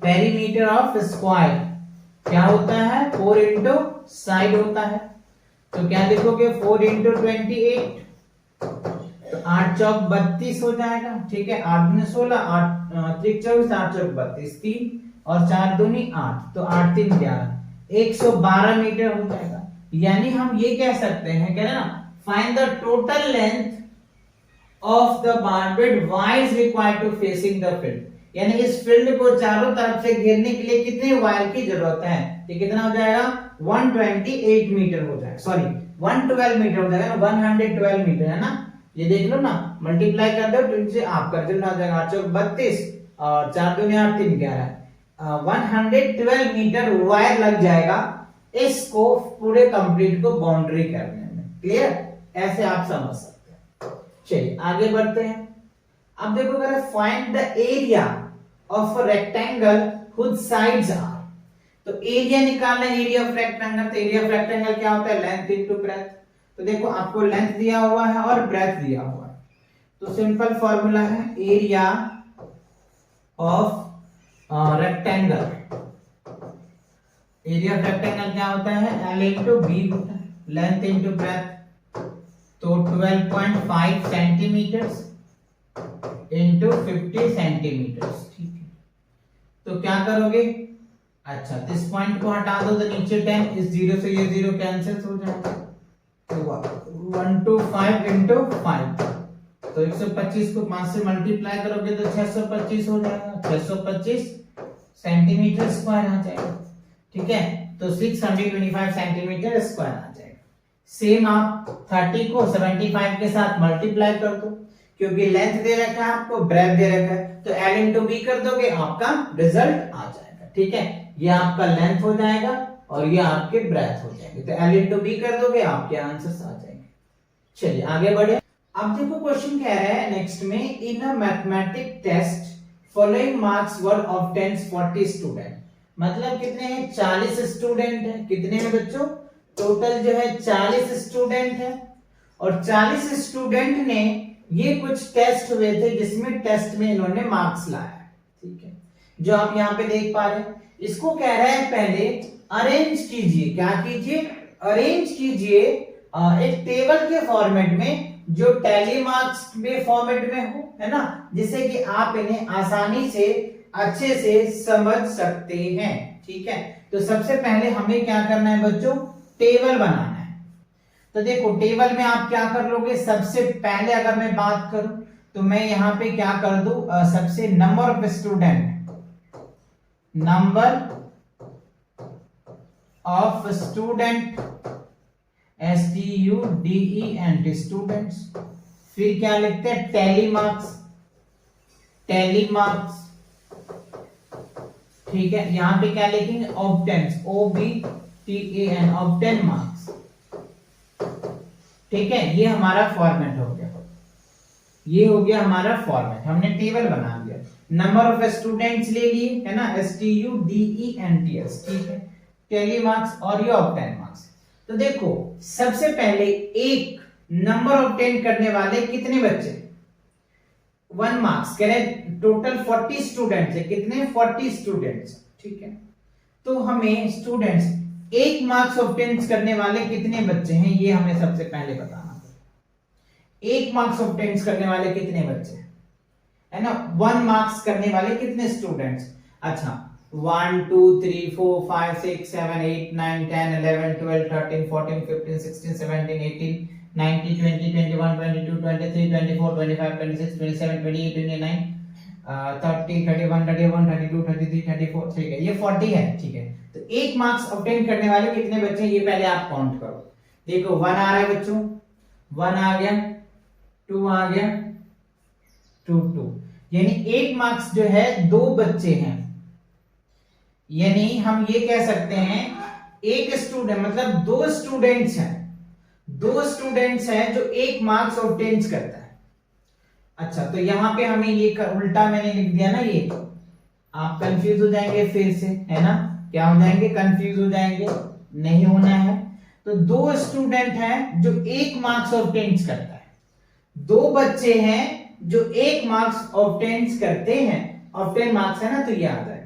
पेरीमीटर ऑफ स्क्वायर क्या होता है, 4 इंटू साइड होता है। तो क्या लिखोगे, 4 इंटू 28, तो 8 चौक 32 हो जाएगा, ठीक है। 8 दूनी 16, 8 3 24, 8 चौक 32, 3 और 4 दूनी 8, तो 8 3 11, 112 मीटर हो जाएगा। यानी हम ये कह सकते हैं, कह रहे ना, find the total length of the barbed wire is required to facing the field, यानी इस फील्ड को चारों तरफ से घेरने के लिए कितने वायर की जरूरत है। ये कितना हो जाएगा 128 मीटर हो जाएगा, सॉरी 112 मीटर हो जाएगा, 112 मीटर है ना। ये देख लो ना, मल्टीप्लाई कर दो तो इनसे आपका रिजल्ट आ जाएगा 8 चौक 32 और 4 दूनी 8 3 11, 112 मीटर वायर लग जाएगा इसको पूरे कंप्लीट को बाउंड्री करने में। क्लियर, ऐसे आप समझ सकते हैं। चलिए आगे बढ़ते हैं। अब देखो अगर find the area of a rectangle which sides are, तो एरिया निकालना है एरिया ऑफ रेक्टेंगल। तो एरिया ऑफ रेक्टेंगल क्या होता है, लेंथ इनटू ब्रेथ। तो देखो आपको लेंथ दिया हुआ है और ब्रेथ दिया हुआ है, तो सिंपल फॉर्मूला है area of rectangle. Area of rectangle क्या होता है, L इंटू बी होता है, लेंथ इंटू ब्रेथ। तो 12.5 सेंटीमीटर्स इंटू 50 सेंटीमीटर्स, ठीक है। तो क्या करोगे, अच्छा इस पॉइंट को हटा दो तो नीचे 10, इस 0 से ये 0 कैंसिल हो जाएगा। तो 125 इंटू 5, तो 125 को 5 से मल्टीप्लाई करोगे तो 625 हो जाएगा, 625 सेंटीमीटर स्क्वायर आ जाएगा, ठीक है। तो 625 सेंटीमीटर स्क्वायर आ जाएगा। सेम आप 30 को 75 के साथ मल्टीप्लाई कर दो, क्योंकि लेंथ दे रखा है आपको, ब्रेथ दे रखा है, तो L इंटू बी कर दोगे आपका रिजल्ट आ जाएगा, ठीक है। ये आपका लेंथ हो जाएगा और ये आपके ब्रेथ हो जाएंगे, तो L इंटू बी कर दोगे आपके आंसर्स आ जाएंगे। चलिए आगे बढ़े। अब देखो क्वेश्चन कह रहा है नेक्स्ट में, in a mathematic test following marks were obtained 40 student, मतलब कितने हैं, 40 स्टूडेंट हैं। कितने हैं बच्चों, टोटल जो है 40 स्टूडेंट है, और 40 स्टूडेंट ने ये कुछ टेस्ट हुए थे जिसमें टेस्ट में इन्होंने मार्क्स लाया, ठीक है। जो आप यहाँ पे देख पा रहे हैं, इसको कह रहा है पहले अरेंज कीजिए, क्या कीजिए, अरेंज कीजिए एक टेबल के फॉर्मेट में जो टैली मार्क्स के फॉर्मेट में हो, है ना, जिससे कि आप इन्हें आसानी से अच्छे से समझ सकते हैं, ठीक है। तो सबसे पहले हमें क्या करना है बच्चों, टेबल बनाना है। तो देखो टेबल में आप क्या कर लोगे, सबसे पहले अगर मैं बात करूं तो मैं यहां पे क्या कर दूं, सबसे number of student, number of student, STUDENT students, फिर क्या लिखते हैं, टैली मार्क्स, टैली मार्क्स, ठीक है। यहां पे क्या लिखेंगे, ऑब्टेन्स, OBTAN, ऑब्टेन मार्क्स, ठीक है। ये हमारा फॉर्मेट हो गया, ये हो गया हमारा फॉर्मेट, हमने टेबल बना दिया। नंबर ऑफ स्टूडेंट्स ले लिए, है ना, STUDENTS, ठीक है, टैली मार्क्स और ये ऑब्टेन मार्क्स। तो देखो सबसे पहले एक नंबर ऑब्टेन करने वाले कितने बच्चे, 1 मार्क्स, कह रहे टोटल 40 स्टूडेंट्स है, कितने 40 स्टूडेंट्स, ठीक है। तो हमें स्टूडेंट्स 1 मार्क्स ऑब्टेन करने वाले कितने बच्चे हैं, ये हमें सबसे पहले बताना है। 1 मार्क्स ऑब्टेन करने वाले कितने बच्चे हैं, है ना, 1 मार्क्स करने वाले कितने स्टूडेंट्स, अच्छा 1 2 3 4 5 6 7 8 9 10 11 12 13 14 15 16 17 18 19 20 21 22 23 24 25 26 27 28 29 30 31 31 32 33 34, ठीक है, ये 40 है, ठीक है। तो 1 मार्क्स ऑब्टेन करने वाले कितने बच्चे हैं, ये पहले आप काउंट करो। देखो 1 आ रहा है बच्चों, 1 आ गया, 2 आ गया, 2 2, यानी 1 मार्क्स जो है 2 बच्चे हैं, यानी हम ये कह सकते हैं एक स्टूडेंट मतलब 2 स्टूडेंट्स हैं, 2 स्टूडेंट्स हैं जो 1 मार्क्स ऑब्टेन करता है। अच्छा तो यहां पे हमें ये उल्टा मैंने लिख दिया ना, ये आप कंफ्यूज हो जाएंगे फिर से, है ना, क्या हो जाएंगे, कंफ्यूज हो जाएंगे, नहीं होना है। तो 2 स्टूडेंट हैं जो 1 मार्क्स ऑब्टेन करता है, 2 बच्चे हैं जो 1 मार्क्स ऑब्टेन करते हैं, ऑब्टेन मार्क्स है ना, तो ये आ जाएगा।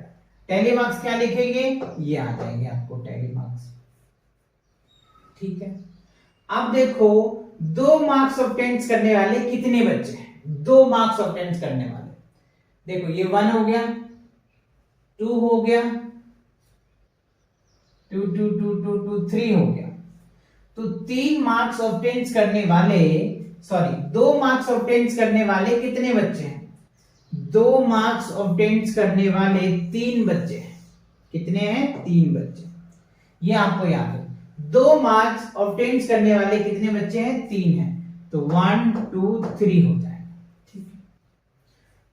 टैली मार्क्स क्या लिखेंगे, ये आ जाएंगे आपको टैली मार्क्स, ठीक है। अब देखो 2 मार्क्स ऑब्टेन करने वाले कितने बच्चे हैं, 2 मार्क्स ऑब्टेन करने वाले, देखो ये 1 हो गया, 2 हो गया, 2 2 2 2 2 3 हो गया। तो 3 मार्क्स ऑब्टेन करने वाले, सॉरी 2 मार्क्स ऑब्टेन करने वाले कितने बच्चे हैं? 2 मार्क्स ऑब्टेन करने वाले 3 बच्चे हैं। कितने हैं? 3 बच्चे। ये आपको याद है, 2 मार्क्स ऑब्टेन करने वाले कितने बच्चे हैं? 3 हैं। तो 1 2 3 हो जाएगा। ठीक है,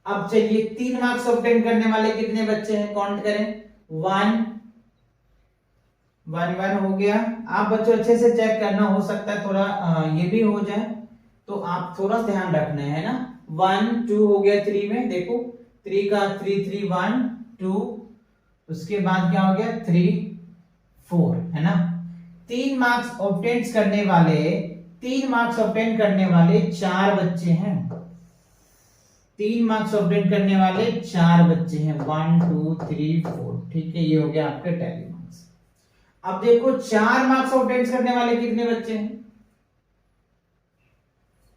अब चलिए 3 मार्क्स ऑब्टेन करने वाले कितने बच्चे हैं, काउंट करें। 1 1 1 हो गया। आप बच्चों अच्छे से चेक करना, हो सकता है थोड़ा ये भी हो जाए, तो आप थोड़ा ध्यान रखना है ना। 1 2 हो गया 3 में, देखो 3 का 3 3 1 2, उसके बाद क्या हो गया 3 4, है ना। 3 मार्क्स ऑब्टेन करने वाले 3 मार्क्स ऑब्टेन करने वाले 4 बच्चे हैं। 3 मार्क्स ऑब्टेन करने वाले 4 बच्चे हैं, 1 2 3 4। ठीक है, ये हो गया आपके टैली मार्क्स। अब देखो 4 मार्क्स ऑब्टेन करने वाले कितने बच्चे हैं?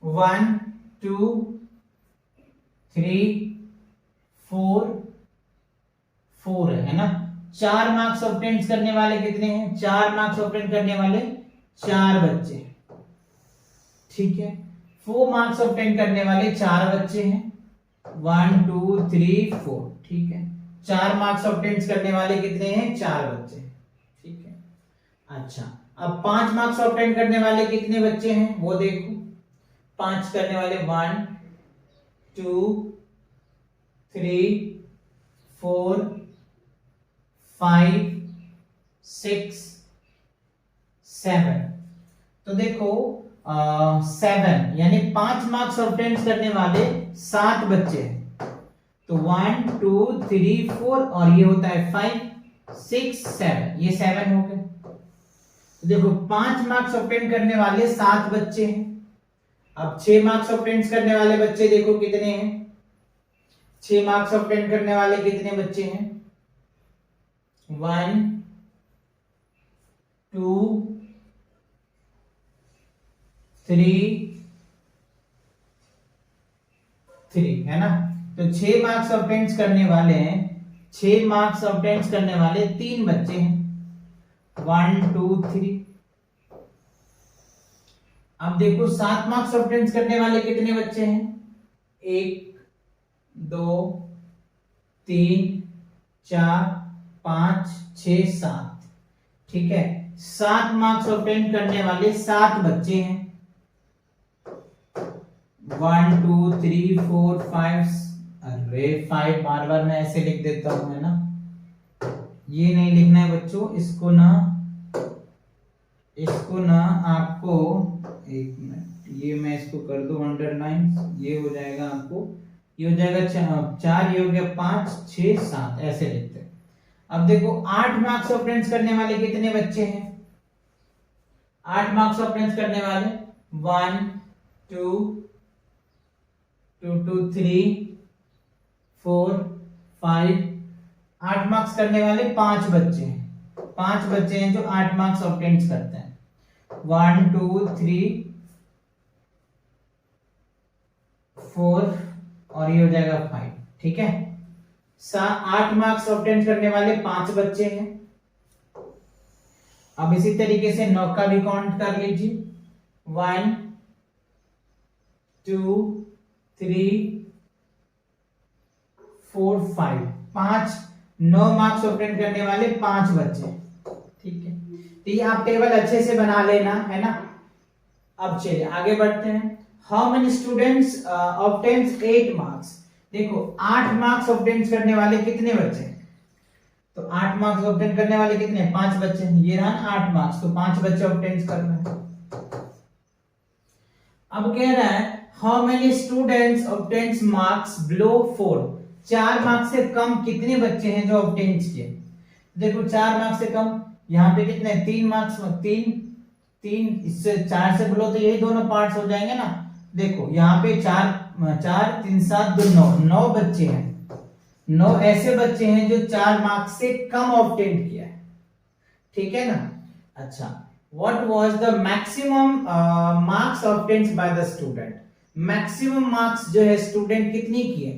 1 2 3 4 4 है ना। 4 मार्क्स ऑब्टेन करने वाले कितने हैं? 4 मार्क्स ऑब्टेन करने वाले 4 बच्चे। ठीक है, 4 मार्क्स ऑब्टेन करने वाले 4 बच्चे हैं, 1 2 3 4। ठीक है, 4 मार्क्स ऑब्टेन करने वाले कितने हैं? 4 बच्चे। ठीक है, अच्छा अब 5 मार्क्स ऑब्टेन करने वाले कितने बच्चे हैं वो देखो। 5 करने वाले 1 2 3 4 5 6 7। तो देखो 7 यानी 5 मार्क्स ऑब्टेन करने वाले 7 बच्चे हैं। तो 1 2 3 4 और ये होता है 5 6 7, ये 7 हो गए। तो देखो 5 मार्क्स ऑब्टेन करने वाले 7 बच्चे हैं। अब 6 मार्क्स ऑब्टेन करने वाले बच्चे देखो कितने हैं। 6 मार्क्स ऑब्टेन करने वाले कितने बच्चे हैं? 1 2 3 3, है ना। तो 6 मार्क्स ऑब्टेन करने वाले हैं, 6 मार्क्स ऑब्टेन करने वाले 3 बच्चे हैं, 1 2 3। अब देखो 7 मार्क्स ऑब्टेन करने वाले कितने बच्चे हैं? 1 2 3 4 5 6 7। ठीक है, 7 मार्क्स ऑब्टेन करने वाले 7 बच्चे हैं, 1 2 3 4 5। अरे 5 बार बार मैं ऐसे लिख देता हूं, है ना। ये नहीं लिखना है बच्चों, इसको ना आपको, एक मिनट, ये मैं इसको कर दूं अंडरलाइन, ये हो जाएगा आपको, ये हो जाएगा 4, ये हो गया 5 6 7, ऐसे लिखते हैं। अब देखो 8 मार्क्स ऑब्टेन करने वाले कितने बच्चे हैं? 8 मार्क्स ऑब्टेन करने वाले 1 2 2 2 3 4 5। 8 मार्क्स करने वाले 5 बच्चे हैं, 5 बच्चे हैं जो 8 मार्क्स ऑब्टेन करते हैं, 1 2 3 4 और ये हो जाएगा 5। ठीक है, 8 मार्क्स ऑब्टेन करने वाले 5 बच्चे हैं। अब इसी तरीके से 9 का भी काउंट कर लीजिए, 1 2 3 4 5, 5 9 मार्क्स ऑब्टेन करने वाले 5 बच्चे। ठीक है, तो ये आप टेबल अच्छे से बना लेना, है ना। अब चलिए आगे बढ़ते हैं। How many students obtains 8 marks. देखो 8 मार्क्स ऑब्टेन करने वाले कितने बच्चे हैं? तो 8 मार्क्स ऑब्टेन करने वाले कितने? 5 बच्चे हैं। ये रहा 8 मार्क्स, तो 5 बच्चे ऑब्टेन करना है। अब कह रहा है how many students obtains marks below 4। 4 marks से कम कितने बच्चे हैं जो ऑब्टेन किए? देखो 4 मार्क्स से कम, यहाँ पे कितने? 3 मार्क्स, 3 इससे 4 से बिलो, तो यही दोनों पार्ट्स हो जाएंगे ना। देखो यहाँ पे 4 3 7 2 9 बच्चे हैं। 9 ऐसे बच्चे हैं जो 4 मार्क्स से कम ऑब्टेन किया है। ठीक है ना। अच्छा, what was the maximum marks obtained by the student. Maximum marks जो है स्टूडेंट कितनी किए?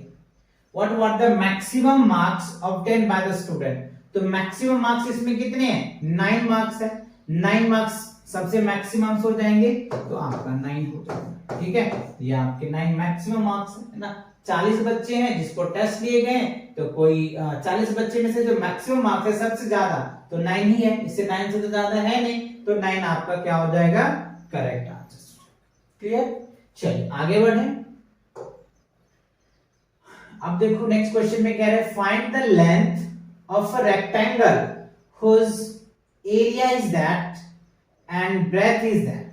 What were the maximum marks obtained by the student. तो मैक्सिमम मार्क्स इसमें कितने हैं? 9 मार्क्स है। 9 मार्क्स सबसे मैक्सिमम हो जाएंगे तो आपका 9 हो जाएगा। ठीक है, ये आपके 9 मैक्सिमम मार्क्स है ना। 40 बच्चे हैं जिसको टेस्ट लिए गए, तो कोई 40 बच्चे में से जो मैक्सिमम मार्क्स है सबसे ज्यादा तो 9 ही है, इससे 9 से तो ज्यादा है नहीं, तो 9 आपका क्या हो जाएगा, करेक्ट आंसर। क्लियर, चलिए आगे बढ़े। अब देखो नेक्स्ट क्वेश्चन में कह रहे हैं find the length of a rectangle whose area is that and breadth is that.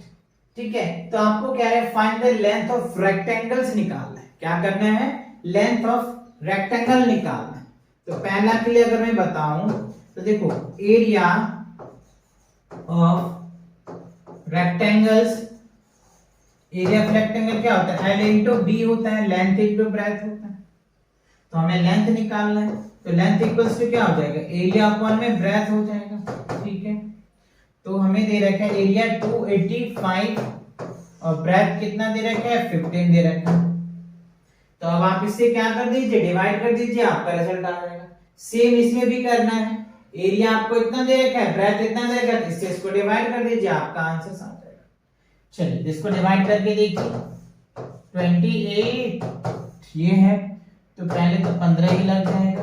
ठीक है, तो आपको कह रहे हैं find the length of rectangles निकालना है। क्या करना है, लेंथ ऑफ रेक्टेंगल निकालना है। तो पहला के लिए अगर मैं बताऊं तो देखो area of rectangles, area of rectangle क्या होता है, एल इंटू बी होता है, लेंथ इंटू ब्रेथ होता है। तो हमें लेंथ निकालना है, तो लेंथ इक्वल्स टू क्या हो जाएगा, एरिया अपॉन में ब्रेथ हो जाएगा। ठीक है, तो हमें दे रखा है एरिया 285 और ब्रेथ कितना दे रखा है, 15 दे रखा है। तो अब आप इससे क्या कर दीजिए, डिवाइड कर दीजिए, आपका रिजल्ट आ जाएगा। सेम इसमें भी करना है, एरिया आपको इतना दे रखा है, ब्रेथ इतना दे रखा है, इससे इसको डिवाइड कर दीजिए, आपका आंसर आ जाएगा। चलिए इसको डिवाइड करके देखिए, 28 ये है, तो पहले तो 15 ही लग जाएगा,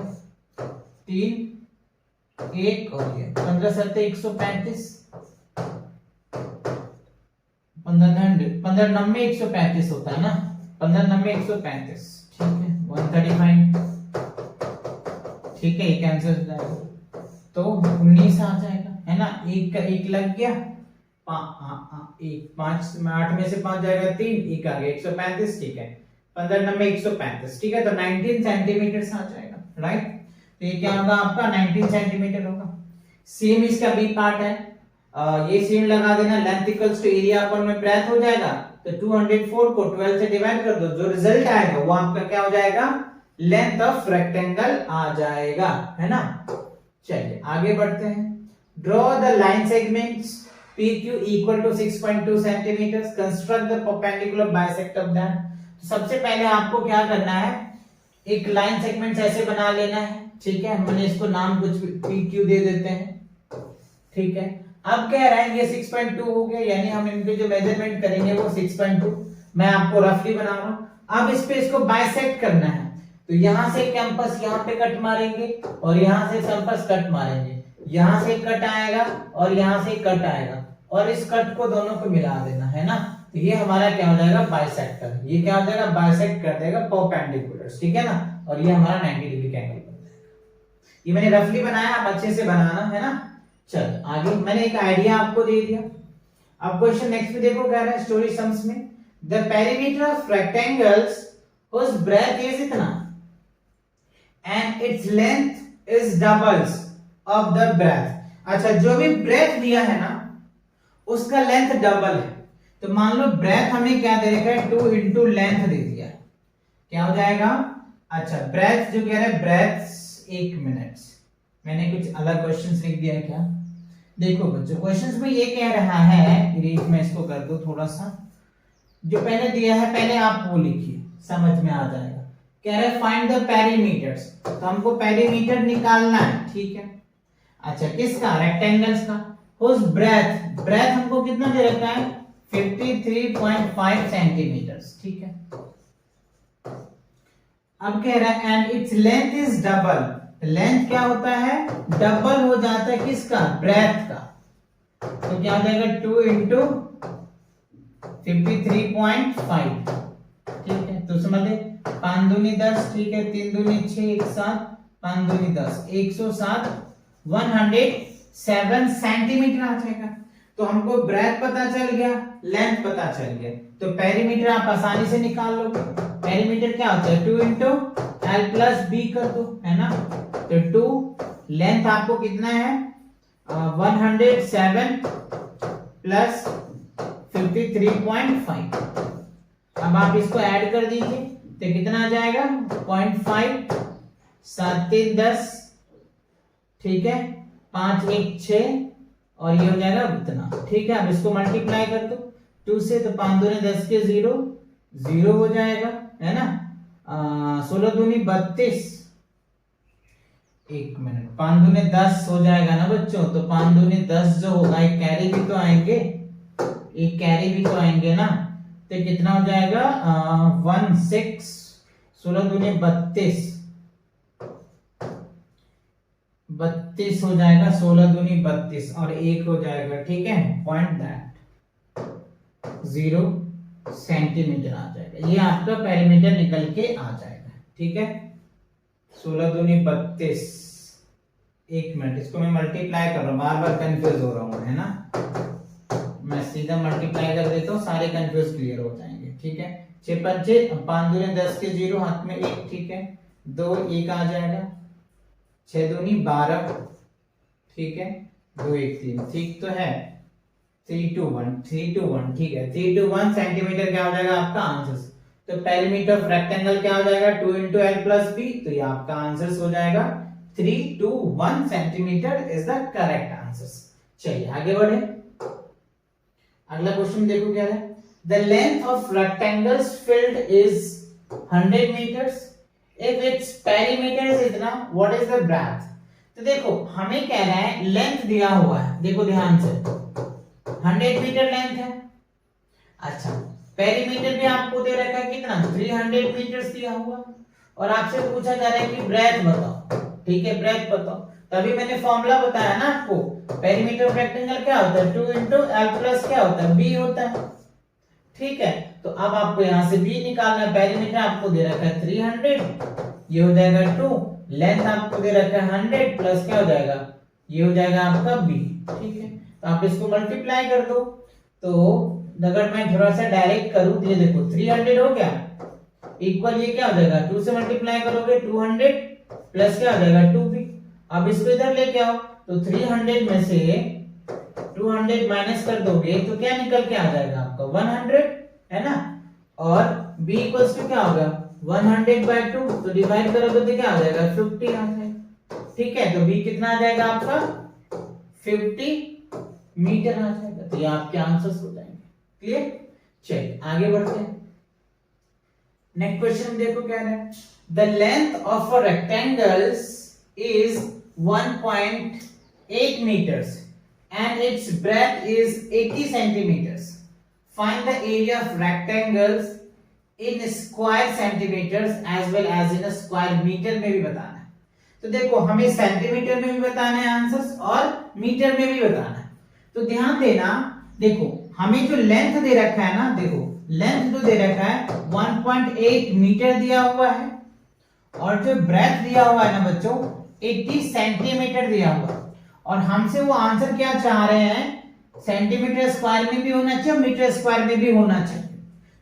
3 1 और ये 15 7 135, 15 9 135 होता है ना, 15 9 135। ठीक है, 135। ठीक है, एक आंसर हो जाएगा, तो 19 आ जाएगा, है ना। एक का एक लग गया, 8 में से 5 जाएगा 3, एक आ गया 135। ठीक है, 15 9 135। ठीक है, तो 19 सेंटीमीटर आ जाएगा, राइट। तो ये क्या होगा आपका, 19 सेंटीमीटर होगा। सेम इसका बी पार्ट है, ये सेम लगा देना, length equals to area upon में ब्रेथ हो जाएगा। तो 204 को 12 से डिवाइड कर दो, जो रिजल्ट आएगा वो आपका क्या हो जाएगा, लेंथ ऑफ रेक्टेंगल आ जाएगा, है ना। चलिए आगे बढ़ते हैं। Draw the line segments PQ equal to 6.2 centimeters. Construct the perpendicular bisect of that. तो सबसे पहले आपको क्या करना है, एक लाइन सेगमेंट ऐसे बना लेना है। ठीक है, मैंने इसको नाम कुछ PQ दे देते हैं। ठीक है, अब कह रहे हैं ये 6.2 हो गया, यानी हम इनके जो मेजरमेंट करेंगे वो 6.2 मैं आपको रफली बना रहा हूं। अब इस पे इसको बाइसेक्ट करना है, तो यहां से कैंपस यहां पे कट मारेंगे और यहां से कैंपस कट मारेंगे, यहां से कट आएगा और यहां से कट आएगा, और इस कट को दोनों को मिला देना, है ना। तो ये हमारा क्या हो जाएगा, बाइसेक्टर। ये क्या हो जाएगा, बाइसेक्ट कर देगा परपेंडिकुलर्स। ठीक है ना, और ये हमारा 90 डिग्री का एंगल बन जाएगा। ये मैंने रफली बनाया, आप अच्छे से बनाना, है ना। चल आगे, मैंने एक आइडिया आपको दे दिया। अब क्वेश्चन नेक्स्ट में देखो, क्या है स्टोरी सम्स में, the perimeter of rectangles whose breadth is इतना and its length is doubles of the breadth। अच्छा, जो भी ब्रेथ दिया है ना उसका लेंथ डबल है, तो मान लो ब्रेथ हमें क्या दे रखा है, 2 इंटू लेंथ दे दिया है, क्या हो जाएगा। अच्छा, ब्रेथ जो कह रहा है, ब्रेथ 1 मिनट, मैंने कुछ अलग क्वेश्चंस लिख दिया है क्या, देखो बच्चों क्वेश्चंस में ये कह रहा है, इरेज में इसको कर दो थोड़ा सा, जो पहले दिया है पहले आप वो लिखिए, समझ में आ जाएगा। कह रहा है फाइंड द पेरीमीटर्स, तो हमको पेरीमीटर निकालना है। ठीक है, अच्छा किसका, रेक्टेंगल्स का। उस ब्रेथ, ब्रेथ हमको कितना दे रखा है, 53.5 सेंटीमीटर्स। ठीक है, अब कह रहा है and its length is double, length क्या होता है, डबल हो जाता है किसका, ब्रेथ का। तो क्या हो जाएगा, 2 इंटू 53.5। ठीक है, तो समझे 5 दूनी 10, ठीक है, 3 दूनी 6, 1 7, 5 दूनी 10, 107, 107 सेंटीमीटर आ जाएगा। तो हमको ब्रेथ पता चल गया, लेंथ पता चल गया, तो पेरीमीटर आप आसानी से निकाल लो। पेरीमीटर क्या होता है, 2 इंटू एल प्लस बी कर दो, है ना। तो 2, लेंथ आपको कितना है, 107 प्लस 53.5। अब आप इसको ऐड कर दीजिए तो कितना आ जाएगा, 0.5, 7 3 10, ठीक है, 5 1 6, और ये हो जाएगा उतना। ठीक है, अब इसको मल्टीप्लाई कर दो 2 से, तो 5 दूनी 10 के 0 0 हो जाएगा, है ना। 16 दूनी 32, 1 मिनट, 5 दूनी 10 हो जाएगा ना बच्चों, तो 5 दूनी 10 जो होगा, एक कैरी भी तो आएंगे, एक कैरी भी तो आएंगे ना, तो कितना हो जाएगा 16, 16 दूनी 32, 32 हो जाएगा, 16 दूनी 32 और 1 हो जाएगा, ठीक है, पॉइंट दैट 0 सेंटीमीटर आ जाएगा। ये आपका पेरीमीटर निकल के आ जाएगा, ठीक है। 16 दूनी 32, एक मिनट, इसको मैं मल्टीप्लाई कर रहा हूँ, बार बार कंफ्यूज हो रहा हूँ, है ना। मैं सीधा मल्टीप्लाई कर देता हूँ, सारे कंफ्यूज क्लियर हो जाएंगे, ठीक है। 6 पंचे 5 दूनी 10 के 0, हाथ में 1, ठीक है, 2 1 आ जाएगा, 6 दूनी 12, ठीक है, 2 1 3, ठीक तो है, 3 2 1, 3 2 1, ठीक है, 3 2 1 सेंटीमीटर क्या हो जाएगा आपका आंसर। तो पेरीमीटर ऑफ रेक्टेंगल क्या हो जाएगा 2 into l plus b, तो ये आपका आंसर हो जाएगा 321 centimetre is the correct answer. चलिए आगे बढ़े, अगला क्वेश्चन देखो क्या है। The length of rectangles field is 100 meters if its perimeter is इतना, what is the breadth। तो देखो हमें कह रहा है लेंथ दिया हुआ है, देखो ध्यान से 100 मीटर लेंथ है। अच्छा पेरीमीटर भी आपको दे रखा है कितना 300 मीटर्स दिया हुआ, और आपसे पूछा जा रहा है कि ब्रेथ बताओ, ठीक है, ब्रेथ बताओ। तभी मैंने फॉर्मूला बताया ना आपको, पेरीमीटर ऑफ रेक्टेंगल क्या होता है 2 into l plus क्या होता है b होता है, ठीक है। तो अब आपको यहां से b निकालना है, पेरीमीटर आपको दे रखा है 300, ये हो जाएगा 2, लेंथ आपको दे रखा है 100 प्लस क्या हो जाएगा, ये हो जाएगा आपका b, ठीक है। तो आप इसको मल्टीप्लाई कर दो, तो अगर मैं थोड़ा सा डायरेक्ट करूं तो ये देखो 300 हो गया इक्वल, ये क्या हो जाएगा 2 से मल्टीप्लाई करोगे 200 प्लस क्या हो जाएगा 2b। अब इसको इधर लेके आओ, तो 300 में से 200 माइनस कर दोगे तो क्या निकल के आ जाएगा आपका 100, है ना। और b इक्वल्स टू क्या होगा 100/2, तो डिवाइड करोगे तो क्या आ जाएगा 50 आ जाएगा, ठीक है। तो b कितना आ जाएगा आपका 50 मीटर आ जाएगा। तो ये आपके आंसर्स हो जाएंगे, क्लियर। चलिए आगे बढ़ते हैं, नेक्स्ट क्वेश्चन देखो क्या है। The length of a rectangles is 1.8 meters and its breadth is 80 centimeters. Find the area of rectangles in square centimeters as well as in a square meter में भी बताना है। तो देखो हमें सेंटीमीटर में भी बताना है आंसर्स और मीटर में भी बताना है। तो ध्यान देना, देखो हमें जो लेंथ दे रखा है ना, देखो लेंथ जो दे रखा है 1.8 मीटर दिया हुआ है, और जो ब्रेथ दिया हुआ है ना बच्चों 80 सेंटीमीटर दिया हुआ, और हमसे वो आंसर क्या चाह रहे हैं, सेंटीमीटर स्क्वायर में भी होना चाहिए और मीटर स्क्वायर में भी होना चाहिए।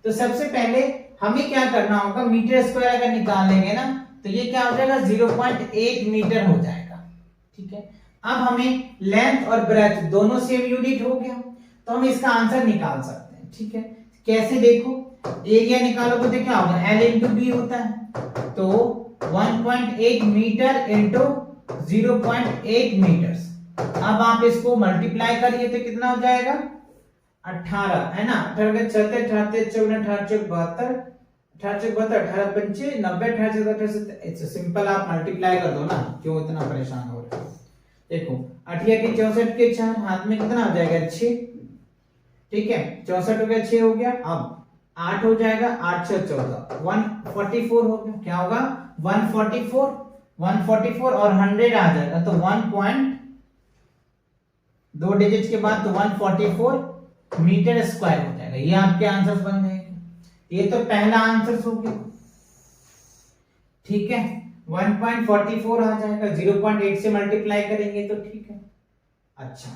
तो सबसे पहले हमें क्या करना होगा, मीटर स्क्वायर अगर निकाल लेंगे ना तो ये क्या हो जाएगा 0.8 मीटर हो जाएगा, ठीक है। अब हमें लेंथ और ब्रेथ दोनों सेम यूनिट हो गया, तो हम इसका आंसर निकाल सकते हैं, ठीक है। कैसे देखो, एरिया निकालोगे तो क्या होगा L इंटू बी होता है, तो 1.8 मीटर इंटू 0.8 मीटर्स। अब आप इसको मल्टीप्लाई करिए तो कितना हो जाएगा 18, है ना। 18 के चलते 18 54 18 72 18 72 18 पंचे 90 18 18 सिंपल आप मल्टीप्लाई कर दो ना, क्यों इतना परेशान हो रहे हो। देखो 88 के 64 के 4, हाथ में कितना आ जाएगा 6, ठीक है, 64 हो गया 6 हो गया, अब 8 हो जाएगा, 8 6 14 144 हो गया, क्या होगा 144 और 100 आ जाएगा, तो 2 डिजिट के बाद तो 144 मीटर स्क्वायर हो जाएगा। ये आपके आंसर्स बन जाएंगे। ये तो पहला आंसर हो गया, ठीक है, 1.44 आ जाएगा, 0.8 से मल्टीप्लाई करेंगे तो ठीक है। अच्छा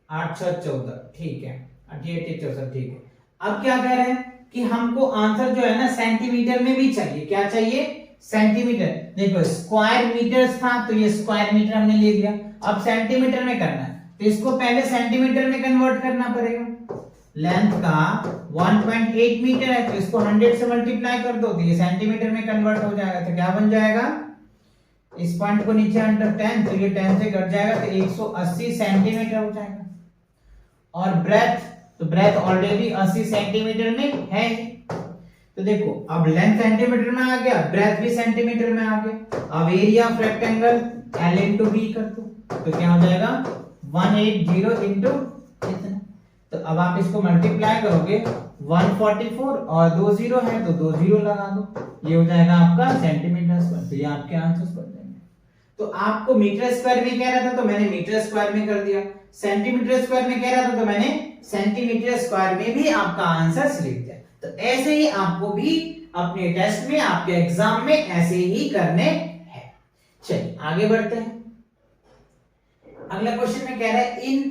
8 6 14, ठीक है, 88 64, ठीक है। अब क्या कह रहे हैं कि हमको आंसर जो है ना सेंटीमीटर में भी चाहिए, क्या चाहिए सेंटीमीटर। देखो स्क्वायर मीटर्स था तो ये स्क्वायर मीटर हमने ले लिया, अब सेंटीमीटर में करना है तो इसको पहले सेंटीमीटर में कन्वर्ट करना पड़ेगा। लेंथ का 1.8 मीटर है तो इसको 100 से मल्टीप्लाई कर दो तो ये सेंटीमीटर में कन्वर्ट हो जाएगा, तो क्या बन जाएगा, इस पॉइंट को नीचे अंडर 10 तो ये 10 से घट जाएगा तो 180 सेंटीमीटर हो जाएगा। और ब्रेथ, तो ब्रेथ ऑलरेडी 80 सेंटीमीटर में है, तो देखो अब लेंथ सेंटीमीटर में आ गया, ब्रेथ भी सेंटीमीटर में आ गया। अब area of rectangle L into B कर दो तो क्या हो जाएगा 180 इंटू कितना तो अब आप इसको मल्टीप्लाई करोगे 144 और 2 जीरो है तो 2 जीरो लगा दो, ये हो जाएगा आपका सेंटीमीटर स्क्वायर। तो ये आपके आंसर्स बन जाएंगे। तो आपको मीटर स्क्वायर में कह रहा था तो मैंने मीटर स्क्वायर में कर दिया, सेंटीमीटर स्क्वायर में कह रहा था तो मैंने सेंटीमीटर स्क्वायर में भी आपका आंसर लिख दिया। तो ऐसे ही आपको भी अपने टेस्ट में, आपके एग्जाम में ऐसे ही करने हैं। चलिए आगे बढ़ते हैं। अगला क्वेश्चन में कह रहा है इन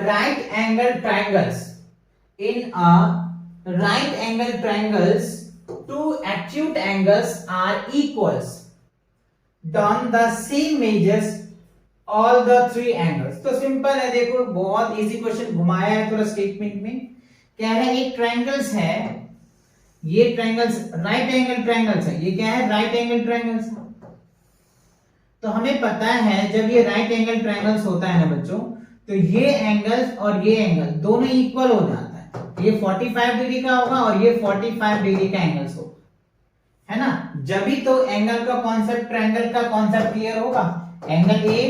right angle triangles, in right angle triangles two acute angles are equals, done the same measures all the three angles। तो सिंपल है, देखो बहुत इजी क्वेश्चन घुमाया है थोड़ा स्टेटमेंट में। क्या है, एक ट्रायंगल्स है, ये ट्रायंगल्स राइट एंगल ट्रायंगल्स है, ये क्या है राइट एंगल ट्रायंगल्स। तो हमें पता है जब ये राइट एंगल ट्रायंगल्स होता है ना बच्चों, तो ये एंगल्स और ये एंगल दोनों इक्वल हो जाता है। ये 45 डिग्री का होगा और ये 45 डिग्री का एंगल्स होगा, है ना। जब भी तो एंगल का कॉन्सेप्ट, ट्रायंगल का कॉन्सेप्ट क्लियर होगा। एंगल ए,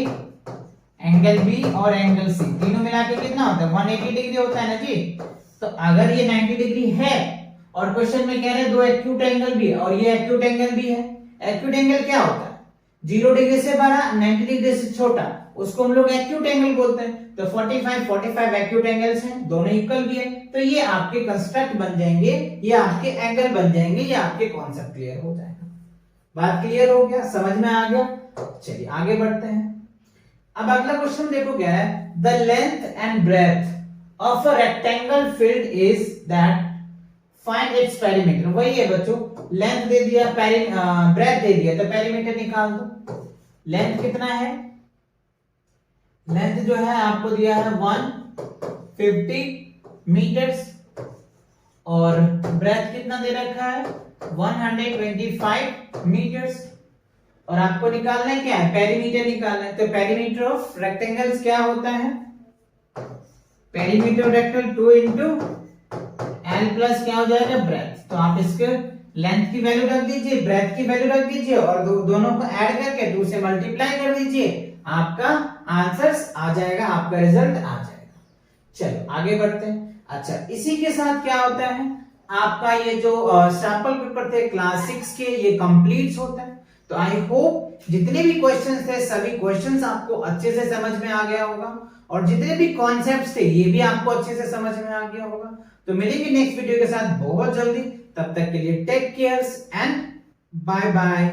एंगल बी और एंगल सी तीनों मिला के कितना होता है 180 डिग्री होता है ना जी। तो अगर ये 90 डिग्री है और क्वेश्चन में कह रहे हैं दो एक्यूट एंगल भी है और ये एक्यूट एंगल भी है। एक्यूट एंगल क्या होता है, 0 डिग्री से बड़ा 90 डिग्री से छोटा, उसको हम लोग एक्यूट एंगल बोलते हैं। तो 45 एक्यूट एंगल्स हैं, दोनों इक्वल भी है, तो ये आपके कंस्ट्रक्ट बन जाएंगे, ये आपके एंगल बन जाएंगे, ये आपके कॉन्सेप्ट क्लियर हो जाएगा। बात क्लियर हो गया, समझ में आ गया। चलिए आगे बढ़ते हैं। अब अगला क्वेश्चन देखो क्या है, the length and breadth of a rectangle field is that, find its perimeter. वही है बच्चों, लेंथ दे दिया, ब्रेथ दे दिया, तो पेरीमीटर निकाल दो। लेंथ कितना है, लेंथ जो है आपको दिया है 150 मीटर्स और ब्रेथ कितना दे रखा है 125 मीटर्स। और आपको निकालना है क्या है, पेरीमीटर निकालना है। तो पेरीमीटर ऑफ रेक्टेंगल्स क्या होता है, perimeter rectangle 2 into L plus क्या हो जाएगा ब्रेथ। तो आप इसके लेंथ की वैल्यू रख दीजिए, ब्रेथ की वैल्यू रख दीजिए और दोनों को ऐड करके 2 से मल्टीप्लाई कर दीजिए, आपका आंसर्स आ जाएगा, आपका रिजल्ट आ जाएगा। चलो आगे बढ़ते हैं। अच्छा, इसी के साथ क्या होता है, आपका ये जो सैंपल पेपर थे क्लास 6 के, ये कंप्लीट होता है। तो आई होप जितने भी क्वेश्चंस थे सभी क्वेश्चंस आपको अच्छे से समझ में आ गया होगा और जितने भी कॉन्सेप्ट्स थे ये भी आपको अच्छे से समझ में आ गया होगा। तो मिलेंगे नेक्स्ट वीडियो के साथ बहुत जल्दी, तब तक के लिए take care and bye bye.